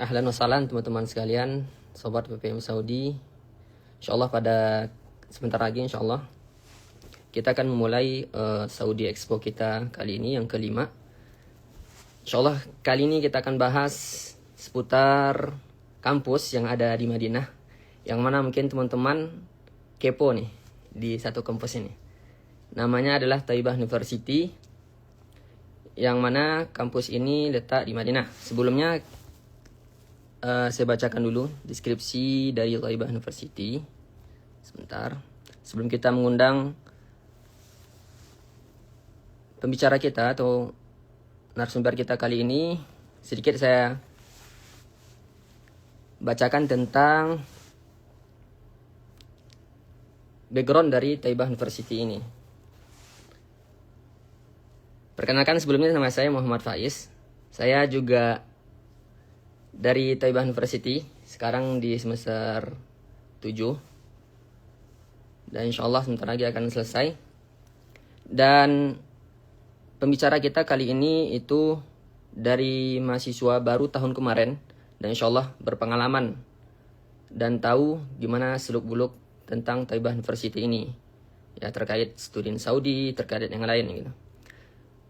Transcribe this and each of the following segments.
Ahlan wa sahlan teman-teman sekalian, sobat PPM Saudi. Insyaallah pada sebentar lagi insyaallah kita akan memulai Saudi Expo kita kali ini yang kelima. Insyaallah kali ini kita akan bahas seputar kampus yang ada di Madinah, yang mana mungkin teman-teman kepo nih di satu kampus ini. Namanya adalah Thaibah University, yang mana kampus ini letak di Madinah. Sebelumnya saya bacakan dulu deskripsi dari Thaibah University. Sebentar. Sebelum kita mengundang pembicara kita atau narasumber kita kali ini, sedikit saya bacakan tentang background dari Thaibah University ini. Perkenalkan, sebelumnya nama saya Muhammad Faiz. Saya juga dari Thaibah University, sekarang di semester 7. Dan insyaallah sebentar lagi akan selesai. Dan pembicara kita kali ini itu dari mahasiswa baru tahun kemarin, dan insyaallah berpengalaman dan tahu gimana seluk-beluk tentang Thaibah University ini, ya, terkait studi Saudi, terkait yang lain gitu.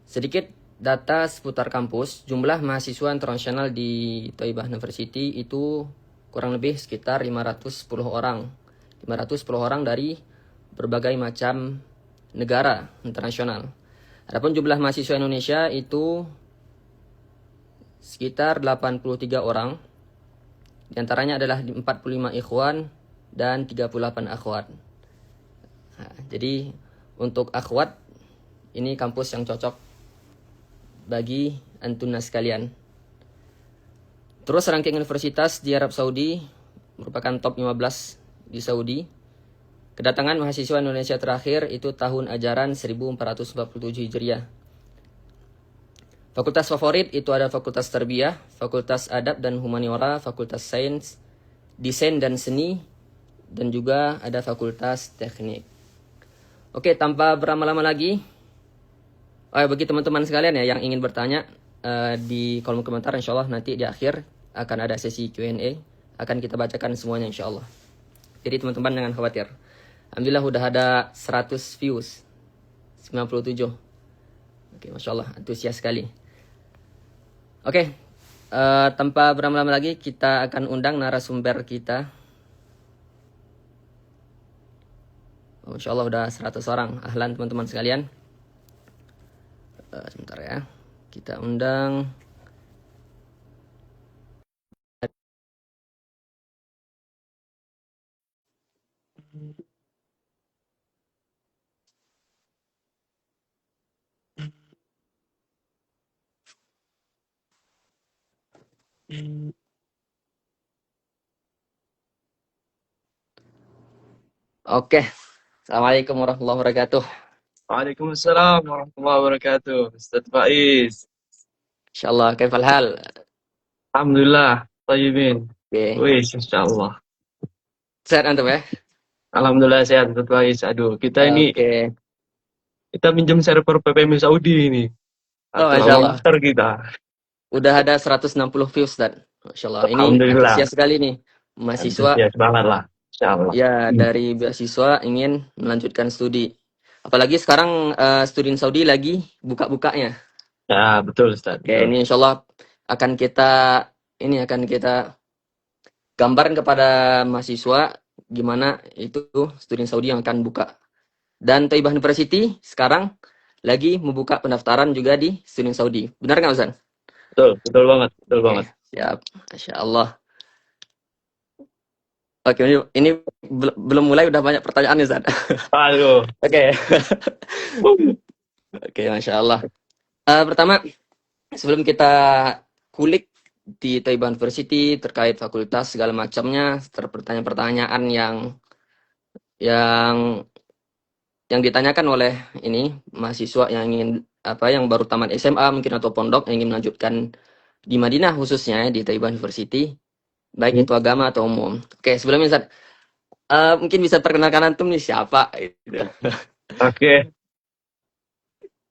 Sedikit data seputar kampus. Jumlah mahasiswa internasional di Thaibah University itu kurang lebih sekitar 510 orang. 510 orang dari berbagai macam negara internasional. Adapun jumlah mahasiswa Indonesia itu sekitar 83 orang. Di antaranya adalah 45 ikhwan dan 38 akhwat. Nah, jadi untuk akhwat, ini kampus yang cocok bagi antuna sekalian. Terus ranking universitas di Arab Saudi merupakan top 15 di Saudi. Kedatangan mahasiswa Indonesia terakhir itu tahun ajaran 1447 Hijriah. Fakultas favorit itu ada Fakultas Tarbiyah, Fakultas Adab dan Humaniora, Fakultas Sains, Desain dan Seni, dan juga ada Fakultas Teknik. Oke, tanpa berlama-lama lagi, bagi teman-teman sekalian ya yang ingin bertanya, di kolom komentar insyaallah nanti di akhir akan ada sesi Q&A, akan kita bacakan semuanya insyaallah. Jadi teman-teman jangan khawatir. Alhamdulillah udah ada 100 views, 97. Oke, masyaallah, antusias sekali. Oke, tanpa berlama-lama lagi kita akan undang narasumber kita. Insyaallah udah 100 orang. Ahlan teman-teman sekalian. Sebentar ya, kita undang. Oke, assalamualaikum warahmatullahi wabarakatuh. Waalaikumsalam warahmatullahi wabarakatuh. Ustaz Faiz. Insyaallah, kaifal hal? Alhamdulillah, tayyibin. Oke, Wis, insyaallah. sehat antum ya? Alhamdulillah sehat Ustaz Faiz. Aduh, Oke. kita minjem server PPM Saudi ini. Oh, Atau masyaallah. monster kita. Udah ada 160 views, Ustaz. Masyaallah. Ini Alhamdulillah. antusias sekali nih mahasiswa. Antusias banget lah, insyaallah. Ya, dari beasiswa ingin melanjutkan studi. Apalagi sekarang studi Saudi lagi buka-bukanya. Ya, betul Ustaz. Oke, ini insyaallah akan kita gambarkan kepada mahasiswa gimana itu studi Saudi yang akan buka. Dan Thaibah University sekarang lagi membuka pendaftaran juga di studi Saudi. Benar nggak, Ustaz? Betul banget, betul banget. Siap, Masya Allah. Oke, ini belum mulai udah banyak pertanyaan nih, Ustaz. Aduh. Oke. Oke, Masya Allah. Pertama, sebelum kita kulik di Thaibah University terkait fakultas segala macamnya, pertanyaan-pertanyaan yang ditanyakan oleh ini mahasiswa yang ingin yang baru tamat SMA mungkin atau pondok yang ingin melanjutkan di Madinah khususnya di Thaibah University, baik itu agama atau umum. Oke, sebelumnya Ustaz, mungkin bisa perkenalkan antum nih siapa gitu. Oke,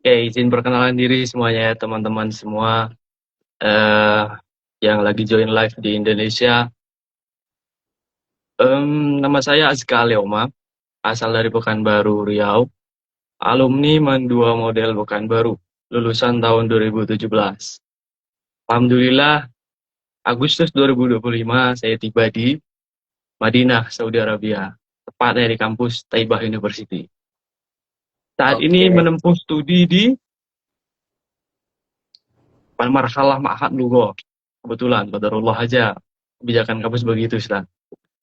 izin perkenalan diri semuanya ya teman-teman semua. yang lagi join live di Indonesia. Nama saya Azka Leoma, asal dari Pekanbaru, Riau, alumni Mandua Model Pekanbaru, lulusan tahun 2017. Alhamdulillah, Agustus 2025 saya tiba di Madinah, Saudi Arabia, tepatnya di kampus Taibah University. Saat ini Oke. menempuh studi di Marhalah Ma'had Lugho. Kebetulan, qadarullah aja, kebijakan kampus begitu, Ustaz.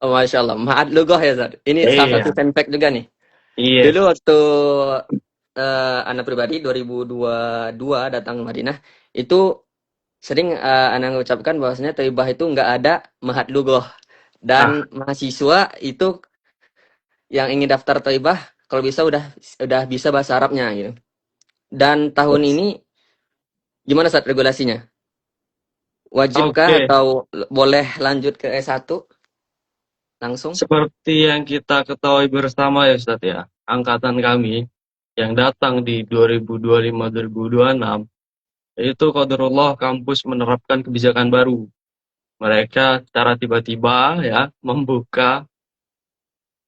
Oh, Masya Allah. Mahat lugoh ya, Zat. Ini salah satu Iya, fun fact juga nih. iya. Dulu waktu anak pribadi 2022 datang ke Madinah, itu sering anak mengucapkan bahwasanya Thaibah itu nggak ada Mahat lugoh. Ah, Dan mahasiswa itu yang ingin daftar Thaibah, kalau bisa udah bisa bahasa Arabnya gitu. Dan tahun yes. ini gimana saat regulasinya? Wajibkah Oke, atau boleh lanjut ke S1 langsung? seperti yang kita ketahui bersama ya Ustaz ya, angkatan kami yang datang di 2025-2026, itu qadarullah kampus menerapkan kebijakan baru. Mereka secara tiba-tiba ya membuka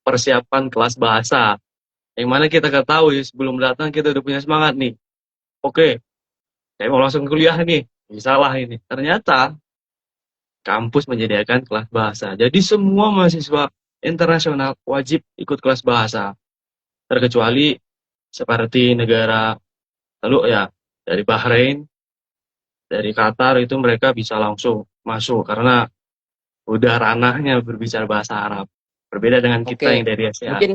persiapan kelas bahasa. Yang mana kita ketahui sebelum datang kita udah punya semangat nih. Oke, saya mau langsung kuliah nih. Salah ini. Ternyata kampus menyediakan kelas bahasa. Jadi semua mahasiswa internasional wajib ikut kelas bahasa. Terkecuali seperti negara lalu ya dari Bahrain, dari Qatar itu mereka bisa langsung masuk karena udah ranahnya berbicara bahasa Arab. Berbeda dengan Oke, kita yang dari ASEAN. mungkin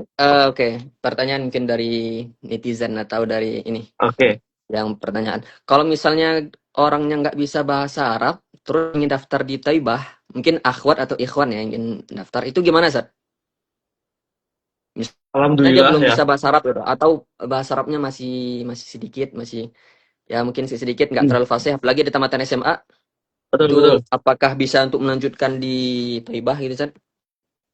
oke, pertanyaan mungkin dari netizen atau dari ini Oke, yang pertanyaan. Kalau misalnya orangnya nggak bisa bahasa Arab, terus ingin daftar di Taibah, mungkin akhwat atau ikhwan ya yang ingin daftar, itu gimana, Zat? Misalnya dia alhamdulillah belum ya. bisa bahasa Arab gitu, atau bahasa Arabnya masih masih sedikit, masih ya mungkin sedikit, nggak Hmm, terlalu fasih, apalagi di tamatan SMA, betul itu betul. apakah bisa untuk melanjutkan di Taibah gitu, Zat?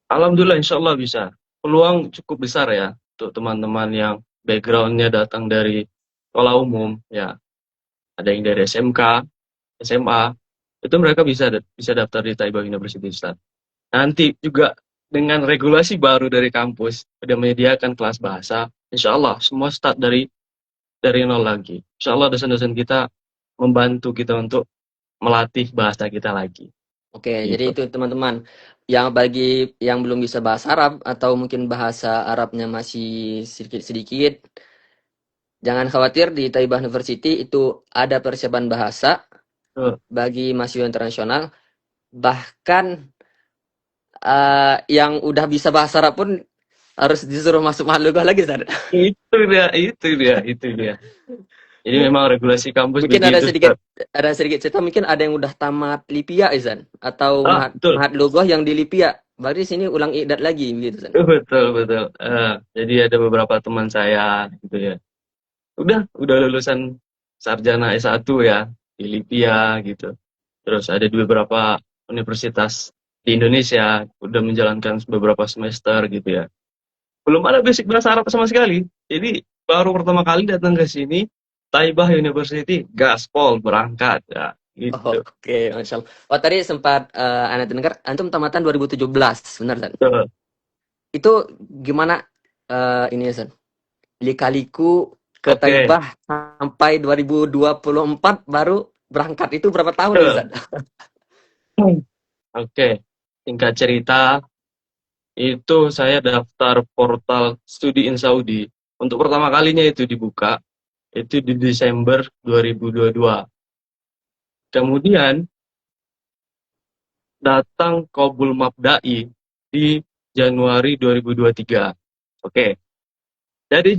Alhamdulillah insya Allah bisa. Peluang cukup besar ya untuk teman-teman yang backgroundnya datang dari sekolah umum ya. Ada yang dari SMK, SMA, itu mereka bisa daftar di Taibah University Ustaz. Nanti juga dengan regulasi baru dari kampus udah menyediakan kelas bahasa, insya Allah semua start dari nol lagi. Insya Allah dosen-dosen kita membantu kita untuk melatih bahasa kita lagi. Oke, jadi Gitu. itu teman-teman. Yang bagi yang belum bisa bahasa Arab atau mungkin bahasa Arabnya masih sedikit-sedikit, jangan khawatir di Taibah University itu ada persiapan bahasa Tuh, bagi mahasiswa internasional. Bahkan yang udah bisa bahasa Arab pun harus disuruh masuk Mahalugah lagi, Ustaz. itu dia. Jadi memang regulasi kampus Mungkin begitu, Ustaz. ada sedikit cerita, mungkin ada yang udah tamat Lipia, Izan, atau Ah, betul. Mahat Lughah yang di Lipia. Berarti sini ulang idat lagi gitu, Izan. Betul, betul. Jadi ada beberapa teman saya gitu ya. Udah lulusan sarjana S1 ya di Lipia gitu. Terus ada di beberapa universitas di Indonesia udah menjalankan beberapa semester gitu ya. Belum ada basic bahasa Arab sama sekali. Jadi baru pertama kali datang ke sini Taibah University gaspol berangkat ya gitu. Oke, Masya Allah. Oh, tadi sempat Anda dengar, antum tamatan 2017, benar, San? Betul. Itu gimana ini, San? Lika-liku ke Oke. Taibah sampai 2024 baru berangkat. Itu berapa tahun nih, Betul. San? Oke. Singkat cerita, itu saya daftar portal studi in Saudi. Untuk pertama kalinya itu dibuka, itu di Desember 2022. Kemudian datang Qabul Mabda'i di Januari 2023. Oke, dari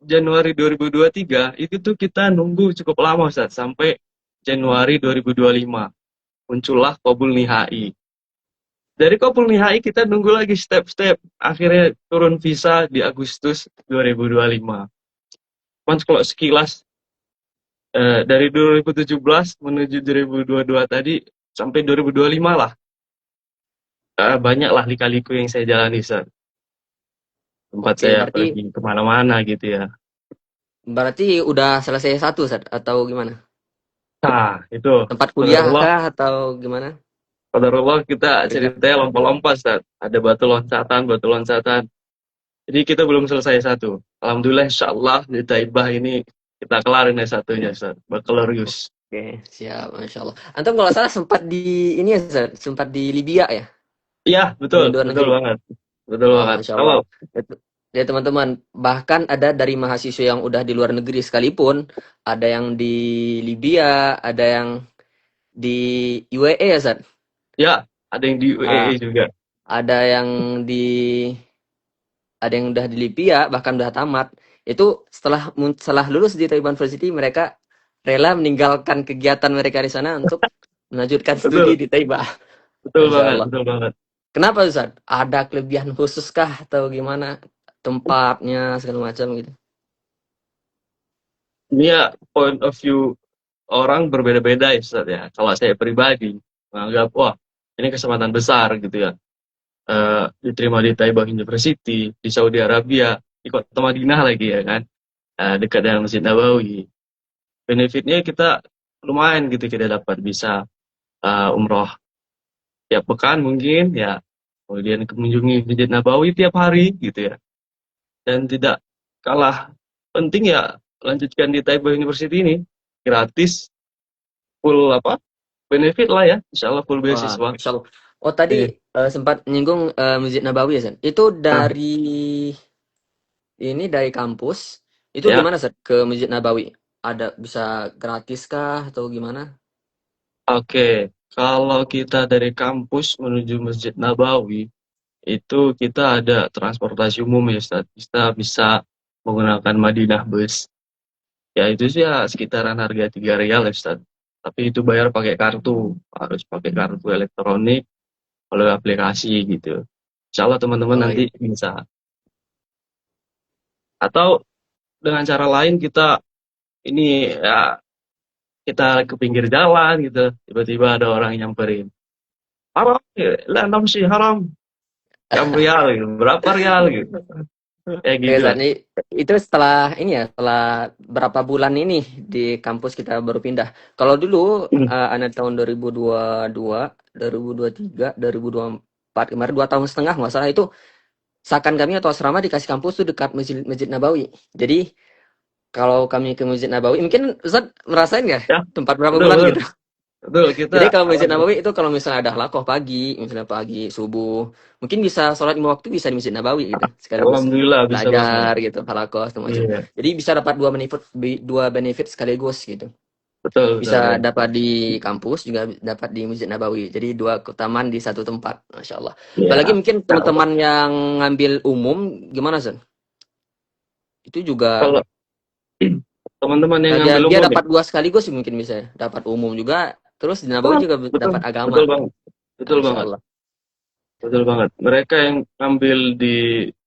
Januari 2023 itu tuh kita nunggu cukup lama Ustaz, sampai Januari 2025. Muncullah Qabul Nihai. Dari Qabul Nihai kita nunggu lagi step-step. Akhirnya turun visa di Agustus 2025. Cuman kalau sekilas dari 2017 menuju 2022 tadi sampai 2025 lah. Banyak lah lika-liku yang saya jalani, Ustaz. Tempat Oke, saya berarti pergi kemana-mana gitu ya. berarti udah selesai satu, San? Atau gimana? Nah, itu Tempat kuliah qadarullah, kah atau gimana? qadarullah kita Dekat. ceritanya lompat-lompat, Ustaz. Ada batu loncatan. Jadi kita belum selesai satu. Alhamdulillah, insyaallah di Taibah ini kita kelarin ya satunya, Ustaz. Bakalorius. Oke, siap, masya Allah. Antum kalau nggak salah sempat di ini ya, Zat? Sempat di Libya ya, Iya, di betul, luar betul negeri. banget. Betul Oh, banget. masya Allah. Kalau Ya teman-teman, bahkan ada dari mahasiswa yang udah di luar negeri sekalipun, ada yang di Libya, ada yang di UAE ya, Zat? ya, ada yang di UAE Ah, juga. ada yang di ada yang udah di Libya, bahkan udah tamat. Itu setelah lulus di Taiwan University, mereka rela meninggalkan kegiatan mereka di sana untuk melanjutkan studi Betul, di Taiwan. betul Masya banget, Allah. betul banget. Kenapa Ustaz? Ada kelebihan khusus kah atau gimana? Tempatnya segala macam gitu. Ini ya point of view orang berbeda-beda ya, Ustaz ya. Kalau saya pribadi menganggap, wah, ini kesempatan besar gitu ya. Diterima di Taibah University, di Saudi Arabia, di kota Madinah lagi ya kan. Dekat dengan Masjid Nabawi. Benefitnya kita lumayan gitu kita dapat bisa umroh tiap pekan mungkin ya. Kemudian mengunjungi Masjid Nabawi tiap hari gitu ya. Dan tidak kalah penting ya lanjutkan di Taipei University ini gratis full apa benefit lah ya insya Allah full Wah, beasiswa. Masya Allah. Oh tadi Iya. sempat nyinggung Masjid Nabawi ya, San? Itu Nah, dari kampus. Itu ya gimana, San? Ke Masjid Nabawi? Ada bisa gratis kah atau gimana? oke. Kalau kita dari kampus menuju Masjid Nabawi itu kita ada transportasi umum ya Ustaz. Kita bisa menggunakan Madinah Bus. Ya itu sih ya sekitaran harga 3 rial ya Ustaz. Tapi itu bayar pakai kartu, harus pakai kartu elektronik oleh aplikasi gitu. Insya Allah teman-teman Oh nanti iya. bisa. Atau dengan cara lain kita ini ya kita ke pinggir jalan gitu, tiba-tiba ada orang nyamperin. Haram, ya, lah sih haram. Kam rial gitu, berapa rial gitu. Kayak Oke, gitu. San. Itu setelah ini ya, setelah berapa bulan ini di kampus kita baru pindah. Kalau dulu Hmm. anak tahun 2022, 2023, 2024 kemarin 2 tahun setengah nggak salah itu seakan kami atau asrama dikasih kampus tuh dekat Masjid Masjid Nabawi. Jadi kalau kami ke Masjid Nabawi, mungkin Ustaz merasain nggak Ya, tempat berapa betul bulan betul. gitu? Betul kita Jadi kalau Masjid alhamdulillah. Nabawi itu kalau misalnya ada halakoh pagi, misalnya pagi subuh, mungkin bisa sholat 5 waktu bisa di Masjid Nabawi gitu, sekaligus Alhamdulillah bisa banget. belajar gitu, halakoh segala macam. Iya, Jadi bisa dapat dua benefit sekaligus gitu. betul betul Bisa betul. dapat di kampus juga dapat di Masjid Nabawi. Jadi dua keutamaan di satu tempat, masya Allah. Apalagi Iya. mungkin Ya, teman-teman yang ngambil umum gimana Zan? Itu juga kalau teman-teman yang dia ngambil dia umum ya. dapat dua sekaligus mungkin bisa ya. Dapat umum juga, terus di Nabawi Betul, juga betul, dapat agama. betul banget. Betul Masya banget. Allah. Betul banget. Mereka yang ngambil di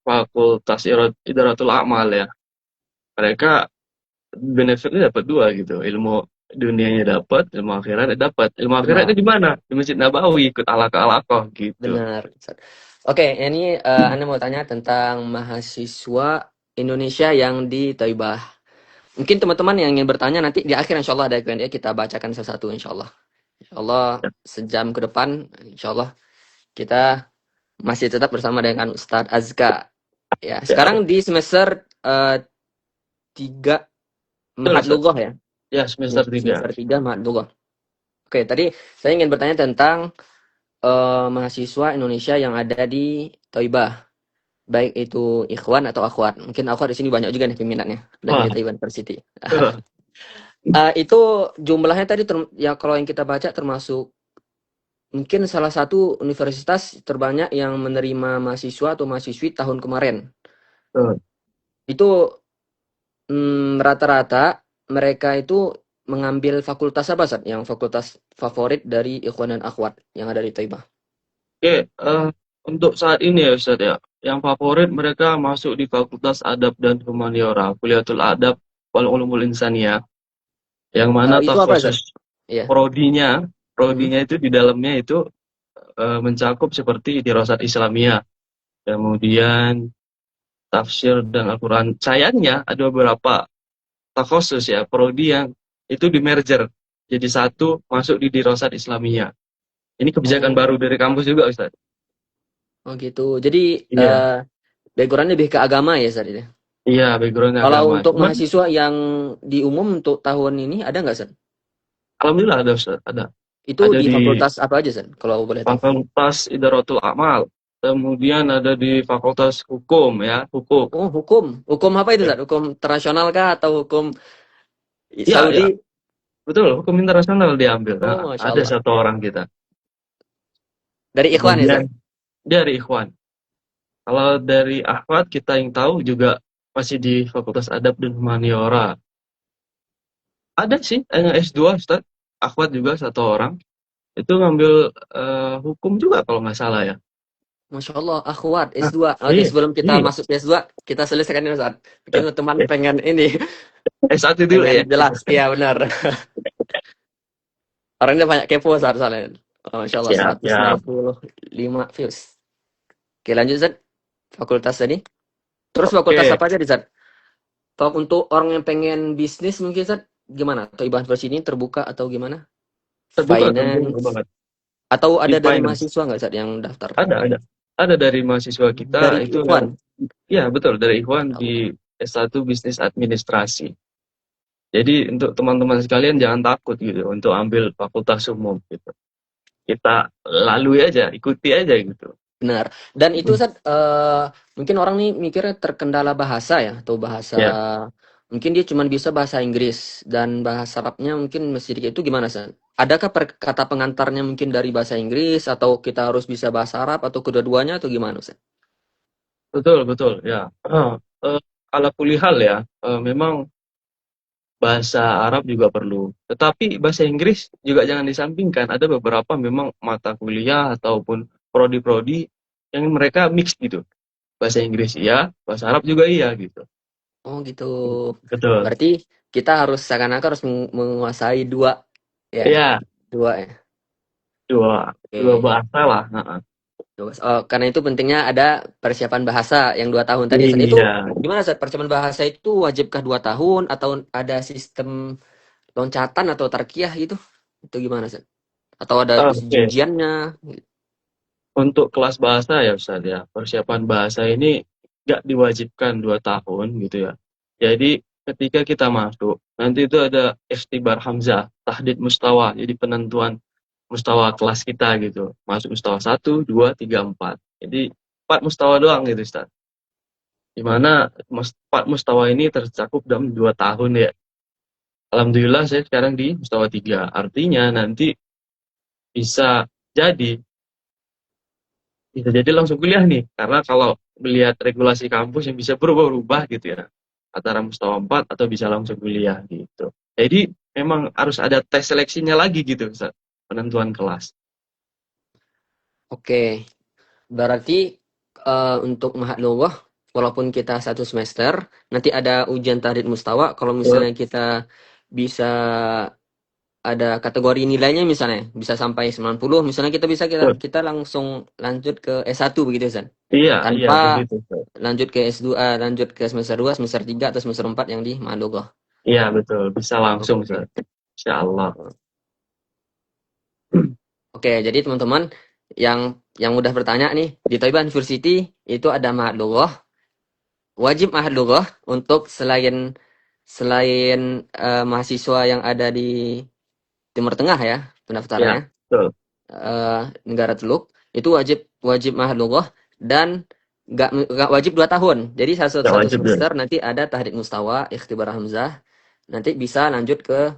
Fakultas Idaratul Amal ya, mereka benefitnya dapat dua gitu. Ilmu dunianya dapat, ilmu akhiratnya dapat. Ilmu akhiratnya Benar. di mana? Di Masjid Nabawi, ikut alaqah gitu. Benar. Oke, ini Anda mau tanya tentang mahasiswa Indonesia yang di Taibah. Mungkin teman-teman yang ingin bertanya nanti di akhir insya Allah ada Q&A kita bacakan satu-satu insya Allah. Insya Allah Ya, sejam ke depan insya Allah kita masih tetap bersama dengan Ustadz Azka. Ya, ya, sekarang di semester 3 betul, Mahat Ustaz. Lughah ya. Ya, semester 3. Semester 3 Mahat Lughah. Oke, tadi saya ingin bertanya tentang mahasiswa Indonesia yang ada di Taibah. Baik itu ikhwan atau akhwat. Mungkin akhwat di sini banyak juga nih peminatnya dari Wah, Taiwan University. Itu jumlahnya tadi ya kalau yang kita baca termasuk mungkin salah satu universitas terbanyak yang menerima mahasiswa atau mahasiswi tahun kemarin. betul. Itu rata-rata mereka itu mengambil fakultas apa Sat? Yang fakultas favorit dari ikhwan dan akhwat yang ada di Taibah. Oke, untuk saat ini ya Ustaz ya, yang favorit mereka masuk di Fakultas Adab dan Humaniora, Kuliatul Adab wal Ulumul Insaniyah, yang mana Itu apa Sat? takhusus Iya. prodinya, Mhm. prodinya itu di dalamnya itu mencakup seperti dirasat Islamiyah, kemudian tafsir dan Al-Quran. Sayangnya ada beberapa takhusus ya, prodi yang itu di merger. jadi satu, masuk di Dirosat Islamiyah. Ini kebijakan Oh, baru dari kampus juga, Ustaz. oh gitu. Jadi Iya, backgroundnya lebih ke agama ya Ustaz ya? iya, background Kalau agama. untuk Cuman, mahasiswa yang di umum untuk tahun ini ada nggak Ustaz? alhamdulillah ada, Ustaz. Ada. Itu Ada di di fakultas apa aja Ustaz? Kalau boleh tahu. Fakultas Idaratul Amal. Kemudian ada di Fakultas Hukum, ya, hukum. Oh, hukum. Hukum apa itu Ustaz? Hukum internasional kah atau hukum Iya, iya, Saudi? betul. Hukum internasional diambil. Nah, Oh, Masya ada Allah. satu orang kita. Dari Ikhwan ya Kemudian Ustaz? dari Ikhwan. Kalau dari Ahmad, kita yang tahu juga masih di Fakultas Adab dan Humaniora. Ada sih S2, Ustaz. Ahmad juga satu orang. Itu ngambil hukum juga kalau nggak salah ya. Masya Allah, akhwat Nah, S2. Oke, iya, sebelum kita iya. masuk ke S2, kita selesaikan ini Ustaz. Mungkin teman Eh, pengen ini, S1 dulu pengen ya. jelas. Iya benar. Orangnya banyak kepo Ustaz soalnya. Oh, Masya Allah, Siap, siap. 165 views. Oke, lanjut Ustaz. Fakultas tadi. Terus fakultas Oke, apa aja di Ustaz? Kalau untuk orang yang pengen bisnis mungkin Ustaz, gimana? Atau Ibadah University ini terbuka atau gimana? terbuka Finance. banget. Atau Di ada dari finance. mahasiswa nggak Ustaz yang daftar? Ada. Ada dari mahasiswa kita Dari itu yang, Ikhwan. ya betul, dari Ikhwan Ya Allah. di S1 Bisnis Administrasi. Jadi untuk teman-teman sekalian jangan takut gitu untuk ambil fakultas umum gitu. Kita lalui aja, ikuti aja gitu. Benar. Dan itu Ustaz, mungkin orang nih mikirnya terkendala bahasa ya, atau bahasa Ya, mungkin dia cuma bisa bahasa Inggris dan bahasa Arabnya mungkin masih sedikit. Itu gimana Ustaz? Adakah kata pengantarnya mungkin dari bahasa Inggris atau kita harus bisa bahasa Arab atau kedua-duanya atau gimana Ustaz? betul betul ya. Ala kulihal ya, memang bahasa Arab juga perlu. Tetapi bahasa Inggris juga jangan disampingkan. Ada beberapa memang mata kuliah ataupun prodi-prodi yang mereka mix gitu. Bahasa Inggris iya, bahasa Arab juga iya gitu. Oh gitu. Betul. Berarti kita harus seakan-akan harus menguasai dua ya, Iya, dua ya. dua dua Oke. bahasa lah. Heeh. Oh, karena itu pentingnya ada persiapan bahasa yang 2 tahun tadi. Ustaz. Itu Iya. gimana Ustaz? Persiapan bahasa itu wajibkah 2 tahun atau ada sistem loncatan atau tarkiyah gitu? Itu gimana Ustaz? Atau ada Oke. ujiannya? Untuk kelas bahasa ya Ustaz ya, persiapan bahasa ini nggak diwajibkan 2 tahun gitu ya. Jadi ketika kita masuk, nanti itu ada ikhtibar Hamzah, tahdid mustawa, jadi penentuan mustawa kelas kita gitu. Masuk mustawa 1, 2, 3, 4. Jadi 4 mustawa doang gitu Ustaz. Di mana 4 mustawa ini tercakup dalam 2 tahun ya. Alhamdulillah saya sekarang di mustawa 3. Artinya nanti bisa jadi bisa jadi langsung kuliah nih, karena kalau melihat regulasi kampus yang bisa berubah-ubah gitu ya, antara mustawa 4 atau bisa langsung kuliah gitu. Jadi memang harus ada tes seleksinya lagi gitu, Ustaz, penentuan kelas. Oke. Berarti untuk Mahadullah walaupun kita 1 semester, nanti ada ujian tahdid mustawa kalau Betul. misalnya kita bisa ada kategori nilainya misalnya bisa sampai 90 misalnya kita bisa kita Betul. kita langsung lanjut ke S1 begitu San. Iya, iya Tanpa begitu, Ustaz. lanjut ke S2, lanjut ke semester 2 semester 3 atau semester 4 yang di Madogah. Iya betul, bisa langsung, Oke. Ustaz. Insyaallah. Oke, jadi teman-teman yang udah bertanya nih, di Taiwan University itu ada Mahadullah, wajib Mahadullah untuk selain selain mahasiswa yang ada di Timur Tengah ya Iya, pendaftarannya. betul. Negara Teluk itu wajib wajib mahadullah dan nggak wajib 2 tahun. Jadi satu Nggak satu wajib ya. semester nanti ada tahdid mustawa, ikhtibar hamzah, nanti bisa lanjut ke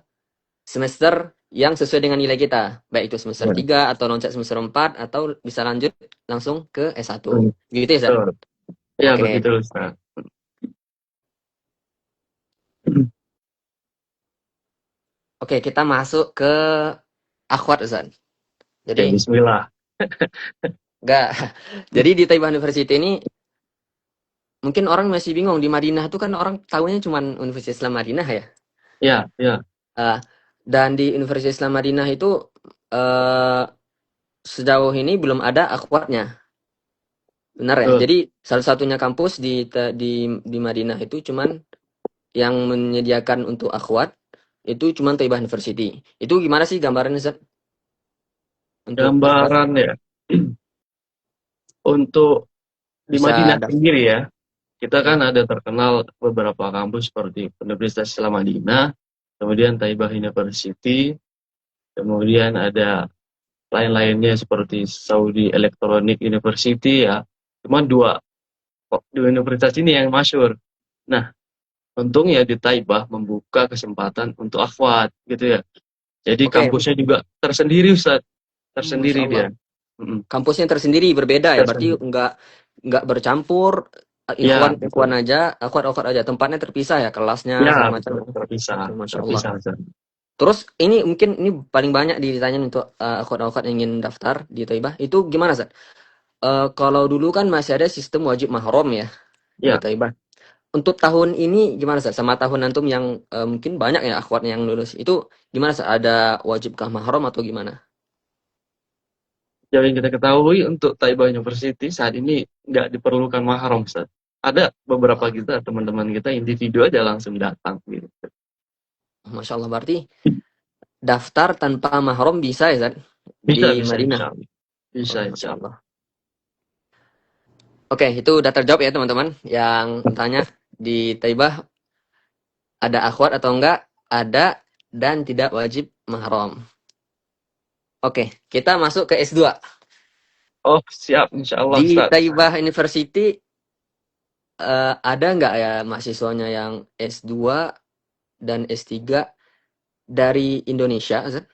semester yang sesuai dengan nilai kita. Baik itu semester Iya, 3 atau loncat semester 4 atau bisa lanjut langsung ke S1. betul. Gitu ya, Zat? Betul. Iya Oke. begitu, Ustaz. Oke, kita masuk ke akhwat, Zat. Oke, Jadi bismillah. enggak. Jadi di Taiwan University ini mungkin orang masih bingung di Madinah tuh kan orang tahunya cuma Universitas Islam Madinah ya. Iya, iya. Eh, dan di Universitas Islam Madinah itu eh, sejauh ini belum ada akhwatnya, benar ya? Betul. Jadi salah satunya kampus di Madinah itu cuman yang menyediakan untuk akhwat itu cuma Taibah University. Itu gimana sih gambarannya, Zat? Untuk daftar? Gambaran ya. Untuk di Bisa Madinah daftar. sendiri ya, kita kan Ya. ada terkenal beberapa kampus seperti Universitas Islam Madinah, kemudian Taibah University, kemudian ada lain-lainnya seperti Saudi Electronic University ya. Cuma dua universitas ini yang masyhur. Nah, untungnya di Taibah membuka kesempatan untuk akhwat gitu ya. Jadi Oke, kampusnya juga tersendiri Ustaz, Masya tersendiri Allah. dia. Mm-mm. Kampusnya tersendiri berbeda ya, berarti Tersendiri. nggak bercampur, Ya, ikhwan betul. aja, akhwat aja, tempatnya terpisah ya, kelasnya Ya, segala macam. betul. Terpisah, Oke, Masya Allah. terpisah Ustaz. Terus ini mungkin ini paling banyak ditanya untuk akhwat-akhwat yang ingin daftar di Taibah, itu gimana, Zat? Kalau dulu kan masih ada sistem wajib mahram ya di Ya, Taibah. Untuk tahun ini gimana, Zat? Sama tahun antum yang mungkin banyak ya akhwatnya yang lulus, itu gimana, Zat? Ada wajibkah mahram atau gimana? jauh yang kita ketahui untuk Taibah University saat ini nggak diperlukan mahram Ustaz. Ada beberapa Wah, kita, teman-teman kita individu aja langsung datang gitu. Masya Allah, berarti daftar tanpa mahram bisa ya, Zat? Bisa, Di bisa Madinah. insya Allah. Bisa Oh, insya Masya Allah. Allah. Oke, itu udah terjawab ya teman-teman yang tanya di Taibah ada akhwat atau enggak, ada dan tidak wajib mahram. Oke, kita masuk ke S2. Oh, siap insya Allah Di Ustaz. Taibah University ada enggak ya mahasiswanya yang S2 dan S3 dari Indonesia, Azan?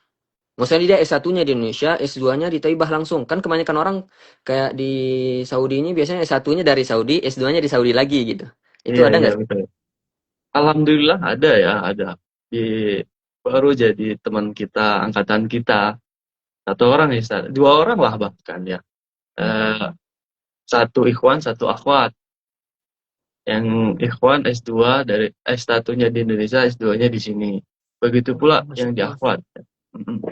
Maksudnya dia S1-nya di Indonesia, S2-nya di Taibah langsung. Kan kebanyakan orang kayak di Saudi ini biasanya S1-nya dari Saudi, S2-nya di Saudi lagi gitu. Itu Iya, ada iya enggak? betul. Alhamdulillah ada ya, ada. Di, baru jadi teman kita, angkatan kita. Satu orang ya, Ustaz. Dua orang lah bahkan ya. Eh, satu ikhwan, satu akhwat. Yang ikhwan S2 dari S1-nya di Indonesia, S2-nya di sini. Begitu pula Masya yang di Allah. akhwat. Mm-mm.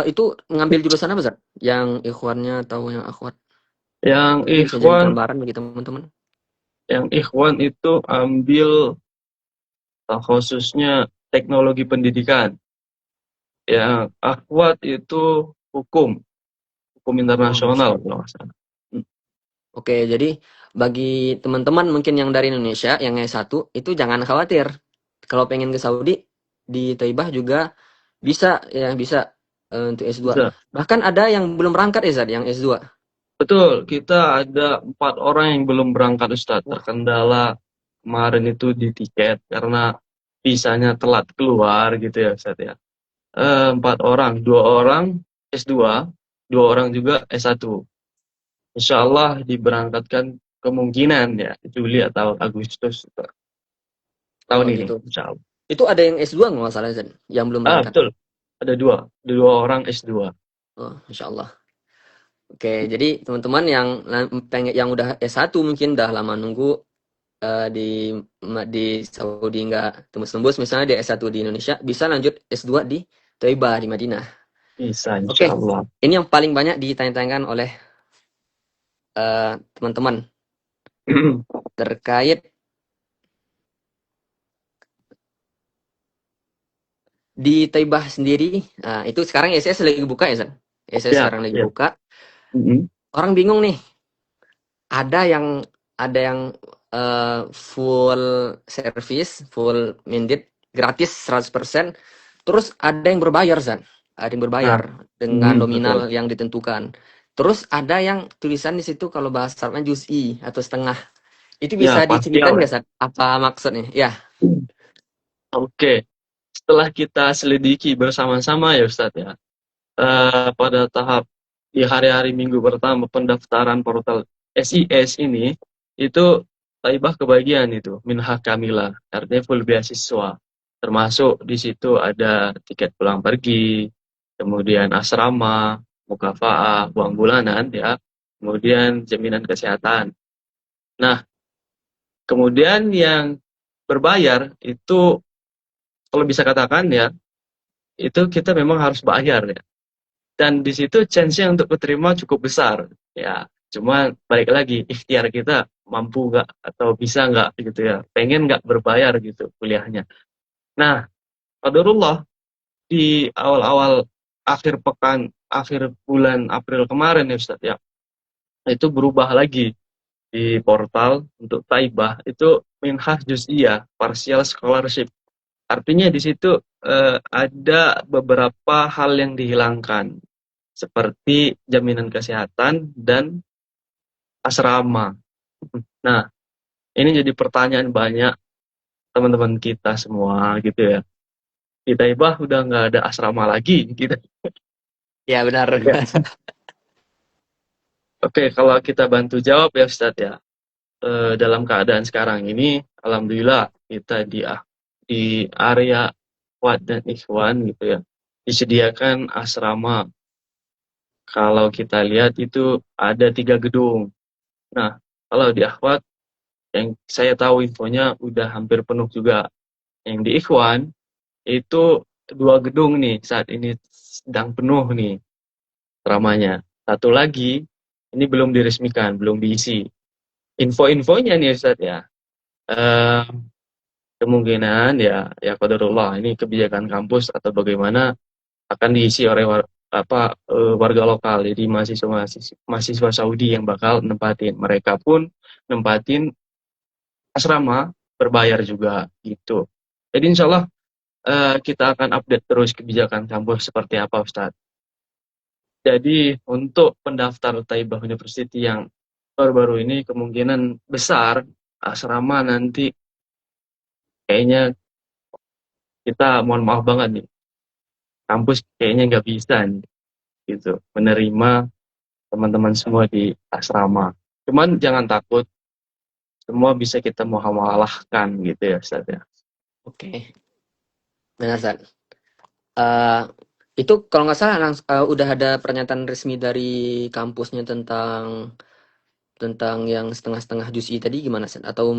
Itu ngambil jurusan apa, Zat? Yang ikhwannya atau yang akhwat? Yang Mungkin bisa jadi ikhwan, gambaran bagi teman-teman. itu ambil khususnya teknologi pendidikan. Yang akhwat itu hukum, hukum Oh, Masya internasional kalau Allah. nggak salah. Mm. Oke, jadi bagi teman-teman mungkin yang dari Indonesia, yang S1, itu jangan khawatir. Kalau pengen ke Saudi, di Taibah juga bisa, ya bisa untuk S2. Bisa. Bahkan ada yang belum berangkat ya, Zat, yang S2. Betul, kita ada 4 orang yang belum berangkat Ustadz. Wah, Terkendala kemarin itu di tiket karena visanya telat keluar gitu ya Ustadz ya. 4 orang, 2 orang S2, 2 orang juga S1. Insya Allah diberangkatkan kemungkinan ya Juli atau Agustus tahun oh ini, gitu. Insya Allah. Itu ada yang S2 nggak salah, Zat, yang belum Ah berangkat. betul, ada dua orang S2. Oh, Masya Allah. Oke, jadi teman-teman yang pengen yang udah S1 mungkin udah lama nunggu di Saudi nggak tembus-tembus, misalnya di S1 di Indonesia, bisa lanjut S2 di Toiba di Madinah. Bisa Insya Oke, Allah. ini yang paling banyak ditanya-tanyakan oleh teman-teman terkait di Taibah sendiri. Nah, itu sekarang SS lagi buka ya, Zan? SS Ya, sekarang lagi ya. buka. Mm-mm. Orang bingung nih, ada yang ada yang full service, full mandate, gratis 100%. Terus ada yang berbayar, Zan. Ada yang Nah, berbayar dengan betul. nominal yang ditentukan. Terus ada yang tulisan di situ kalau bahasa Arabnya juz'i atau setengah. Itu Ya, bisa parsial diceritakan ya. nggak, Zan? Apa maksudnya? Ya, Oke, setelah kita selidiki bersama-sama ya Ustadz ya, pada tahap di hari-hari minggu pertama pendaftaran portal SIS ini, itu Taibah kebagian itu, minha kamila, artinya full beasiswa. Termasuk di situ ada tiket pulang pergi, kemudian asrama, mukafaah, uang bulanan ya, kemudian jaminan kesehatan. Nah, kemudian yang berbayar itu kalau bisa katakan ya, itu kita memang harus bayar ya. Dan di situ chance-nya untuk keterima cukup besar ya. Cuma balik lagi ikhtiar kita mampu nggak atau bisa nggak gitu ya. Pengen nggak berbayar gitu kuliahnya. Nah, qadarullah di awal-awal akhir bulan April kemarin ya Ustadz ya, itu berubah lagi di portal untuk Taibah itu minhah juz'iyah, partial scholarship. Artinya di situ ada beberapa hal yang dihilangkan seperti jaminan kesehatan dan asrama. Nah, ini jadi pertanyaan banyak teman-teman kita semua gitu ya. Di Taibah udah nggak ada asrama lagi gitu. Ya benar. Ya. Oke, kalau kita bantu jawab ya Ustadz ya. Dalam keadaan sekarang ini, alhamdulillah kita di area Wad dan Ikhwan gitu ya, disediakan asrama. Kalau kita lihat itu ada 3 gedung. Nah, kalau di Akhwat yang saya tahu infonya udah hampir penuh juga. Yang di Ikhwan itu 2 gedung nih saat ini sedang penuh nih asramanya. Satu lagi ini belum diresmikan, belum diisi. Info-infonya nih Ustaz ya. Eh, Kemungkinan ya qadarullah ini kebijakan kampus atau bagaimana akan diisi oleh warga lokal, jadi mahasiswa Saudi yang bakal nempatin. Mereka pun nempatin asrama berbayar juga gitu. Jadi insya Allah kita akan update terus kebijakan kampus seperti apa Ustadz. Jadi untuk pendaftar Taibah University yang baru-baru ini kemungkinan besar asrama nanti kayaknya kita mohon maaf banget nih, kampus kayaknya nggak bisa nih gitu menerima teman-teman semua di asrama. Cuman jangan takut, semua bisa kita muamalahkan gitu ya Ustaz ya. Oke, benar San. Eh, itu kalau nggak salah udah ada pernyataan resmi dari kampusnya tentang yang setengah-setengah juz'i tadi gimana San? Atau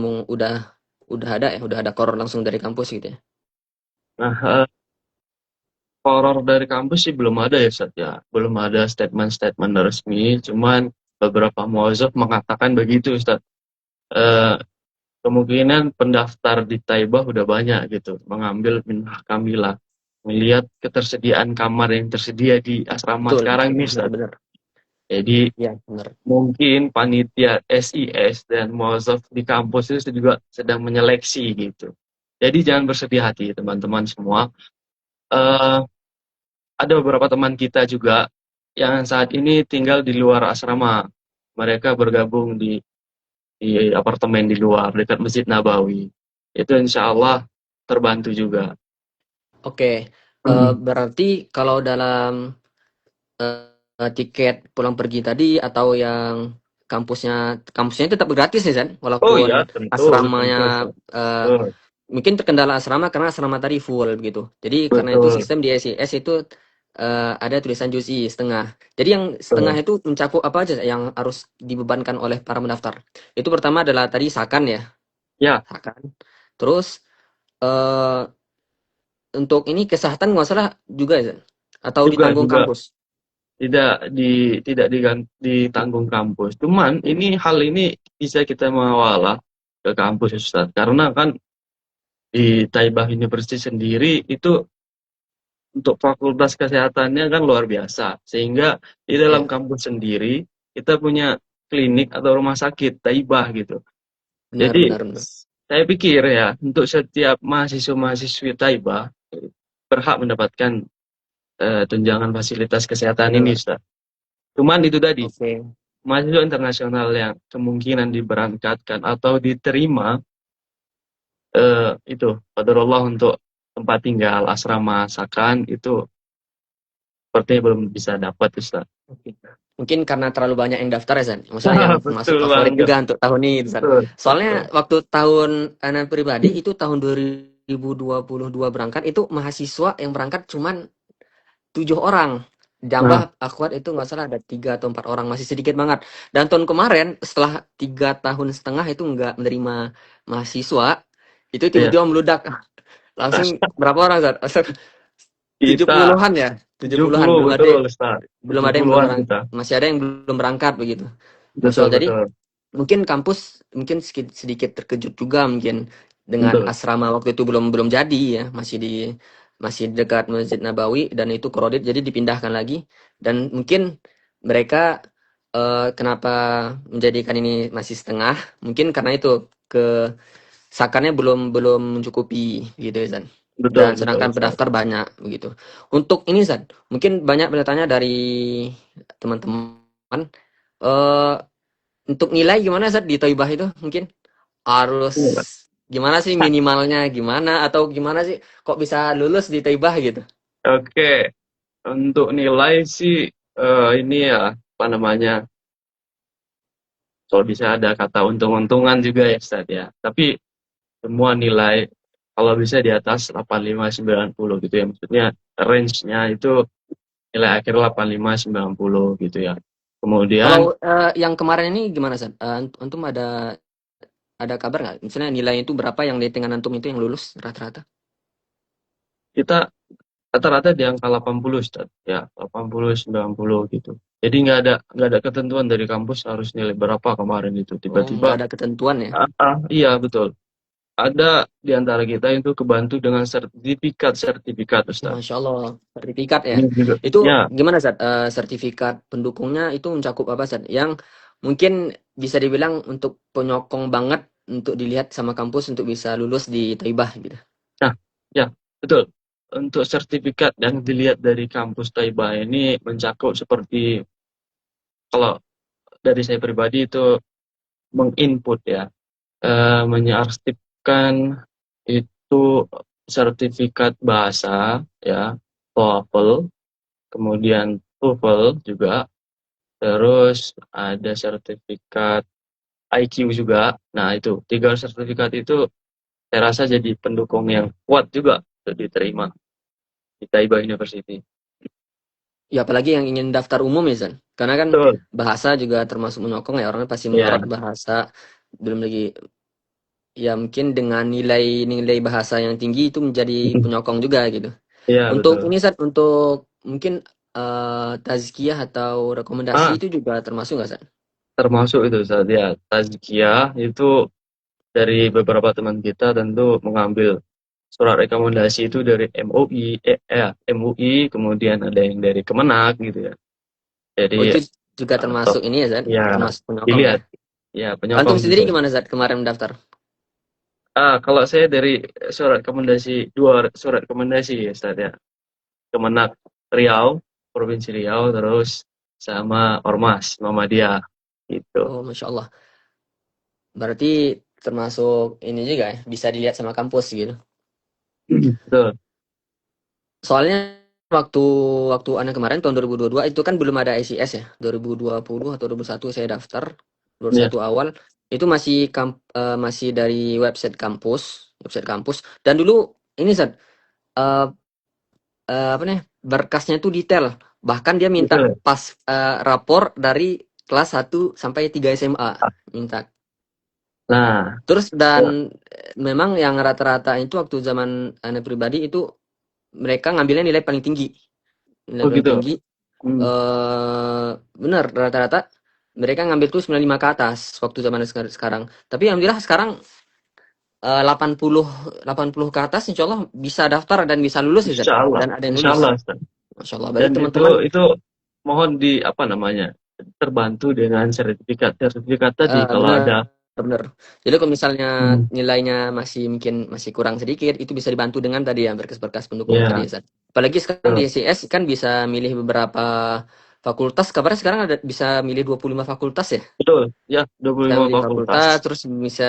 udah ada koror langsung dari kampus gitu ya? Nah, horor dari kampus sih belum ada ya Ustaz ya. Belum ada statement-statement resmi, cuman beberapa muazzaf mengatakan begitu Ustaz. Eh, Kemungkinan pendaftar di Taibah udah banyak gitu, mengambil minhah kamilah. Melihat ketersediaan kamar yang tersedia di asrama Betul, sekarang ini Ustaz. benar-benar. Jadi Iya, benar. mungkin panitia SIS dan muazzaf di kampus itu juga sedang menyeleksi gitu. Jadi jangan bersedih hati teman-teman semua. Eh, ada beberapa teman kita juga yang saat ini tinggal di luar asrama. Mereka bergabung di apartemen di luar dekat Masjid Nabawi. Itu insya Allah terbantu juga. Oke, berarti kalau dalam tiket pulang pergi tadi atau yang kampusnya tetap gratis ya San? Oh iya, Walaupun tentu, tentu, asramanya eh, betul, mungkin terkendala asrama karena asrama tadi full begitu. Jadi karena itu betul, sistem di SIS itu ada tulisan juz'i setengah. Jadi yang setengah betul. itu mencakup apa aja yang harus dibebankan oleh para pendaftar? Itu pertama adalah tadi sakan ya, Ya, sakan. Terus eh, untuk ini kesehatan nggak salah juga ya, San? Atau juga ditanggung juga kampus? tidak ditanggung kampus. Cuman hal ini bisa kita mawalah ke kampus Ustaz. Karena kan di Taibah University sendiri itu untuk fakultas kesehatannya kan luar biasa. Sehingga di dalam Ya, kampus sendiri kita punya klinik atau rumah sakit Taibah gitu. benar Jadi benar benar. saya pikir ya untuk setiap mahasiswa-mahasiswi Taibah berhak mendapatkan tunjangan fasilitas kesehatan ini Benar. Ustaz. Cuman itu tadi Oke. mahasiswa internasional yang kemungkinan diberangkatkan atau diterima itu qadarullah untuk tempat tinggal asrama sakan itu sepertinya belum bisa dapat Ustaz. Oke. Mungkin karena terlalu banyak yang daftar ya, San. Maksudnya yang masuk Betul favorit banget. juga untuk tahun ini, San. Betul, betul. Soalnya waktu tahun Ana pribadi itu tahun 2022 berangkat itu mahasiswa yang berangkat cuman 7 orang. Nah, Jambah akhwat itu nggak salah ada 3 atau 4 orang, masih sedikit banget. Dan tahun kemarin setelah 3 tahun setengah itu nggak menerima mahasiswa, itu ya tiba-tiba meludak. Langsung berapa orang, San? tujuh kita puluhan ya, 70-an 70 belum ada betul Ustaz. belum ada yang belum 70-an berangkat, kita. masih ada yang belum berangkat begitu. Betul, Jadi betul. mungkin kampus mungkin sedikit terkejut juga mungkin dengan betul, asrama waktu itu belum belum jadi ya, masih dekat Masjid Nabawi dan itu krodit jadi dipindahkan lagi dan mungkin mereka kenapa menjadikan ini masih setengah mungkin karena itu ke sakarnya belum belum mencukupi gitu ya Zan. betul, Dan betul, sedangkan Ustaz. pendaftar banyak begitu. Untuk ini Zan, mungkin banyak bertanya dari teman-teman eh untuk nilai gimana Zan di Toibah itu mungkin harus Iya. gimana sih minimalnya gimana atau gimana sih kok bisa lulus di Toibah gitu. Oke, untuk nilai sih ini ya apa namanya? Kalau bisa ada kata untung-untungan juga ya Ustaz ya. Tapi semua nilai kalau bisa di atas 85-90 gitu ya. Maksudnya range-nya itu nilai akhir 85-90 gitu ya. Kemudian Kalau yang kemarin ini gimana Zan? Antum ada kabar nggak? Misalnya nilai itu berapa yang di dengan antum itu yang lulus rata-rata? kita rata-rata di angka 80 Ustaz. Ya, 80-90 gitu. Jadi nggak ada ketentuan dari kampus harus nilai berapa kemarin itu. Oh, Tiba-tiba nggak ada ketentuan ya? iya betul. Ada di antara kita itu kebantu dengan sertifikat Ustaz. Masya Allah, sertifikat ya. Ini juga Itu ya. gimana, Zat? Sertifikat pendukungnya itu mencakup apa, Zat? Yang mungkin bisa dibilang untuk penyokong banget untuk dilihat sama kampus untuk bisa lulus di Taibah gitu. Nah, ya, betul. Untuk sertifikat yang dilihat dari kampus Taiba ini mencakup seperti kalau dari saya pribadi itu menginput ya, menyarsipkan itu sertifikat bahasa ya, TOEFL, kemudian TOEFL juga, terus ada sertifikat IQ juga. Nah, itu tiga sertifikat itu saya rasa jadi pendukung yang kuat juga untuk diterima di Taiba University. Ya, apalagi yang ingin daftar umum ya, Zan. Karena kan Betul. bahasa juga termasuk menyokong ya, orang pasti Ya, menyorot bahasa. Belum lagi, ya mungkin dengan nilai-nilai bahasa yang tinggi itu menjadi penyokong juga gitu. iya Untuk betul. ini, Zat, untuk mungkin tazkiyah atau Ah, rekomendasi itu juga termasuk nggak, Zat? termasuk itu saat ya tazkiyah itu dari beberapa teman kita tentu mengambil surat rekomendasi itu dari MUI, MUI, kemudian ada yang dari Kemenak gitu ya. Jadi Oh, itu juga atau termasuk ini ya, Zat? ya Termasuk penyokong ya? dilihat ya Antum penyokong sendiri juga. gimana, Zat, kemarin mendaftar? Kalau saya dari surat rekomendasi dua surat rekomendasi ya Ustaz ya. Kemenak Riau, Provinsi Riau, terus sama Ormas Muhammadiyah gitu. Oh, Masya Allah. Berarti termasuk ini juga ya, bisa dilihat sama kampus gitu. Betul. Soalnya waktu waktu anak kemarin tahun 2022 itu kan belum ada ICS ya. 2020 atau 2021 saya daftar. Ya, 2021 awal itu masih dari website kampus. Dan dulu ini Zat, eh, apa nih berkasnya itu detail. Bahkan dia minta betul. pas rapor dari kelas 1 sampai 3 SMA minta. Nah, Terus dan ya. memang yang rata-rata itu waktu zaman anak pribadi itu mereka ngambilnya nilai paling tinggi. Nilai Oh paling gitu. tinggi Hmm. bener rata-rata mereka ngambil tuh 95 ke atas waktu zaman sekarang. Tapi alhamdulillah sekarang 80 80 ke atas insya Allah bisa daftar dan bisa lulus ya Zat. Insya Allah, Dan ada yang Insya lulus. Allah, Ustaz. Masya Allah. Berarti Dan teman-teman itu mohon di apa namanya terbantu dengan sertifikat sertifikat tadi kalau ada. bener bener. Jadi kalau misalnya Hmm. nilainya mungkin masih kurang sedikit, itu bisa dibantu dengan tadi ya berkas-berkas pendukung tadi Ya, ya Zat. Apalagi sekarang di betul. SIS kan bisa milih beberapa fakultas. Kabarnya sekarang ada bisa milih 25 fakultas ya. Betul. Ya, dua puluh Bisa lima milih fakultas. fakultas, terus bisa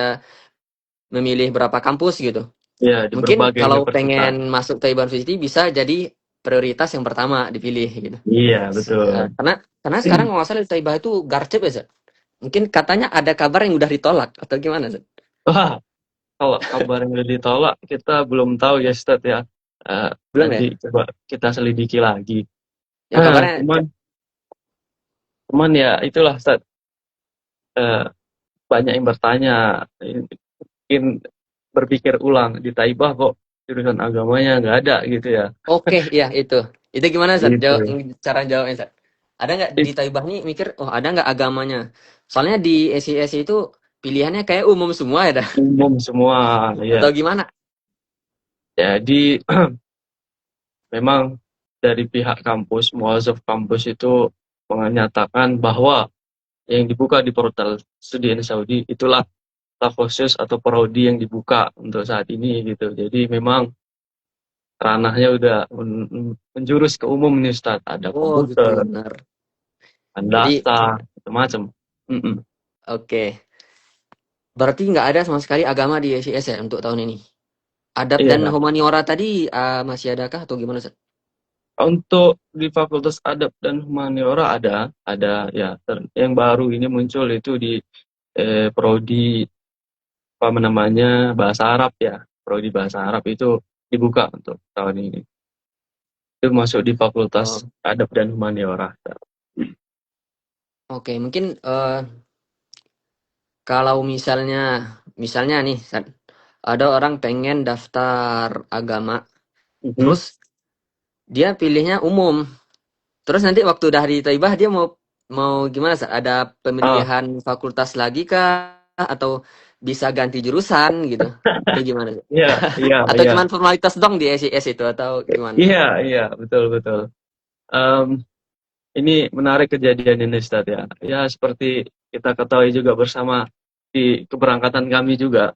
memilih berapa kampus gitu. Ya, di Mungkin berbagai kalau universitas. pengen masuk Taiwan University bisa jadi prioritas yang pertama dipilih gitu. Iya, betul. Karena sekarang kalau nggak salah di Taiwan itu garcep ya, Zat. Mungkin katanya ada kabar yang udah ditolak atau gimana, Zat? Wah, kalau kabar yang udah ditolak kita belum tahu ya, Ustaz ya. Eh, Belum Nanti ya? coba kita selidiki lagi. Ya kabarnya Cuman, cuman ya itulah, Ustaz. Eh, Banyak yang bertanya, mungkin berpikir ulang di Taibah kok jurusan agamanya nggak ada gitu ya. oke ya itu. Itu gimana, Zat? Gitu. Cara jawabnya, Zat? Ada nggak di It- Taibah nih mikir, oh ada nggak agamanya? Soalnya di SIS itu pilihannya kayak umum semua ya dah. umum semua ya. Atau gimana? Jadi memang dari pihak kampus, muazzaf kampus itu menyatakan bahwa yang dibuka di portal studi Saudi itulah khusus atau prodi yang dibuka untuk saat ini gitu. Jadi memang ranahnya udah menjurus ke umum nih Ustaz. Ada Oh gitu, komputer, benar. ada Jadi data, macam-macam. Mm-mm. oke. Berarti nggak ada sama sekali agama di SIS ya untuk tahun ini. Adat dan Iya. humaniora tadi masih adakah atau gimana, Sat? Untuk di Fakultas Adab dan Humaniora ada ya. Yang baru ini muncul itu di prodi apa namanya bahasa Arab ya. Prodi bahasa Arab itu dibuka untuk tahun ini. Itu masuk di Fakultas Oh, Adab dan Humaniora. oke. Mungkin kalau misalnya nih, Sat, ada orang pengen daftar agama, Mhm. terus dia pilihnya umum. Terus nanti waktu udah di Taibah dia mau mau gimana, Sat? Ada Ah, pemilihan fakultas lagi kah? Atau bisa ganti jurusan gitu? Atau gimana, Sat? iya, iya, Atau iya. cuman formalitas dong di SIS itu atau gimana? Iya, iya, betul, betul. Em, ini menarik kejadian ini, Ustaz ya. Ya, seperti kita ketahui juga bersama di keberangkatan kami juga,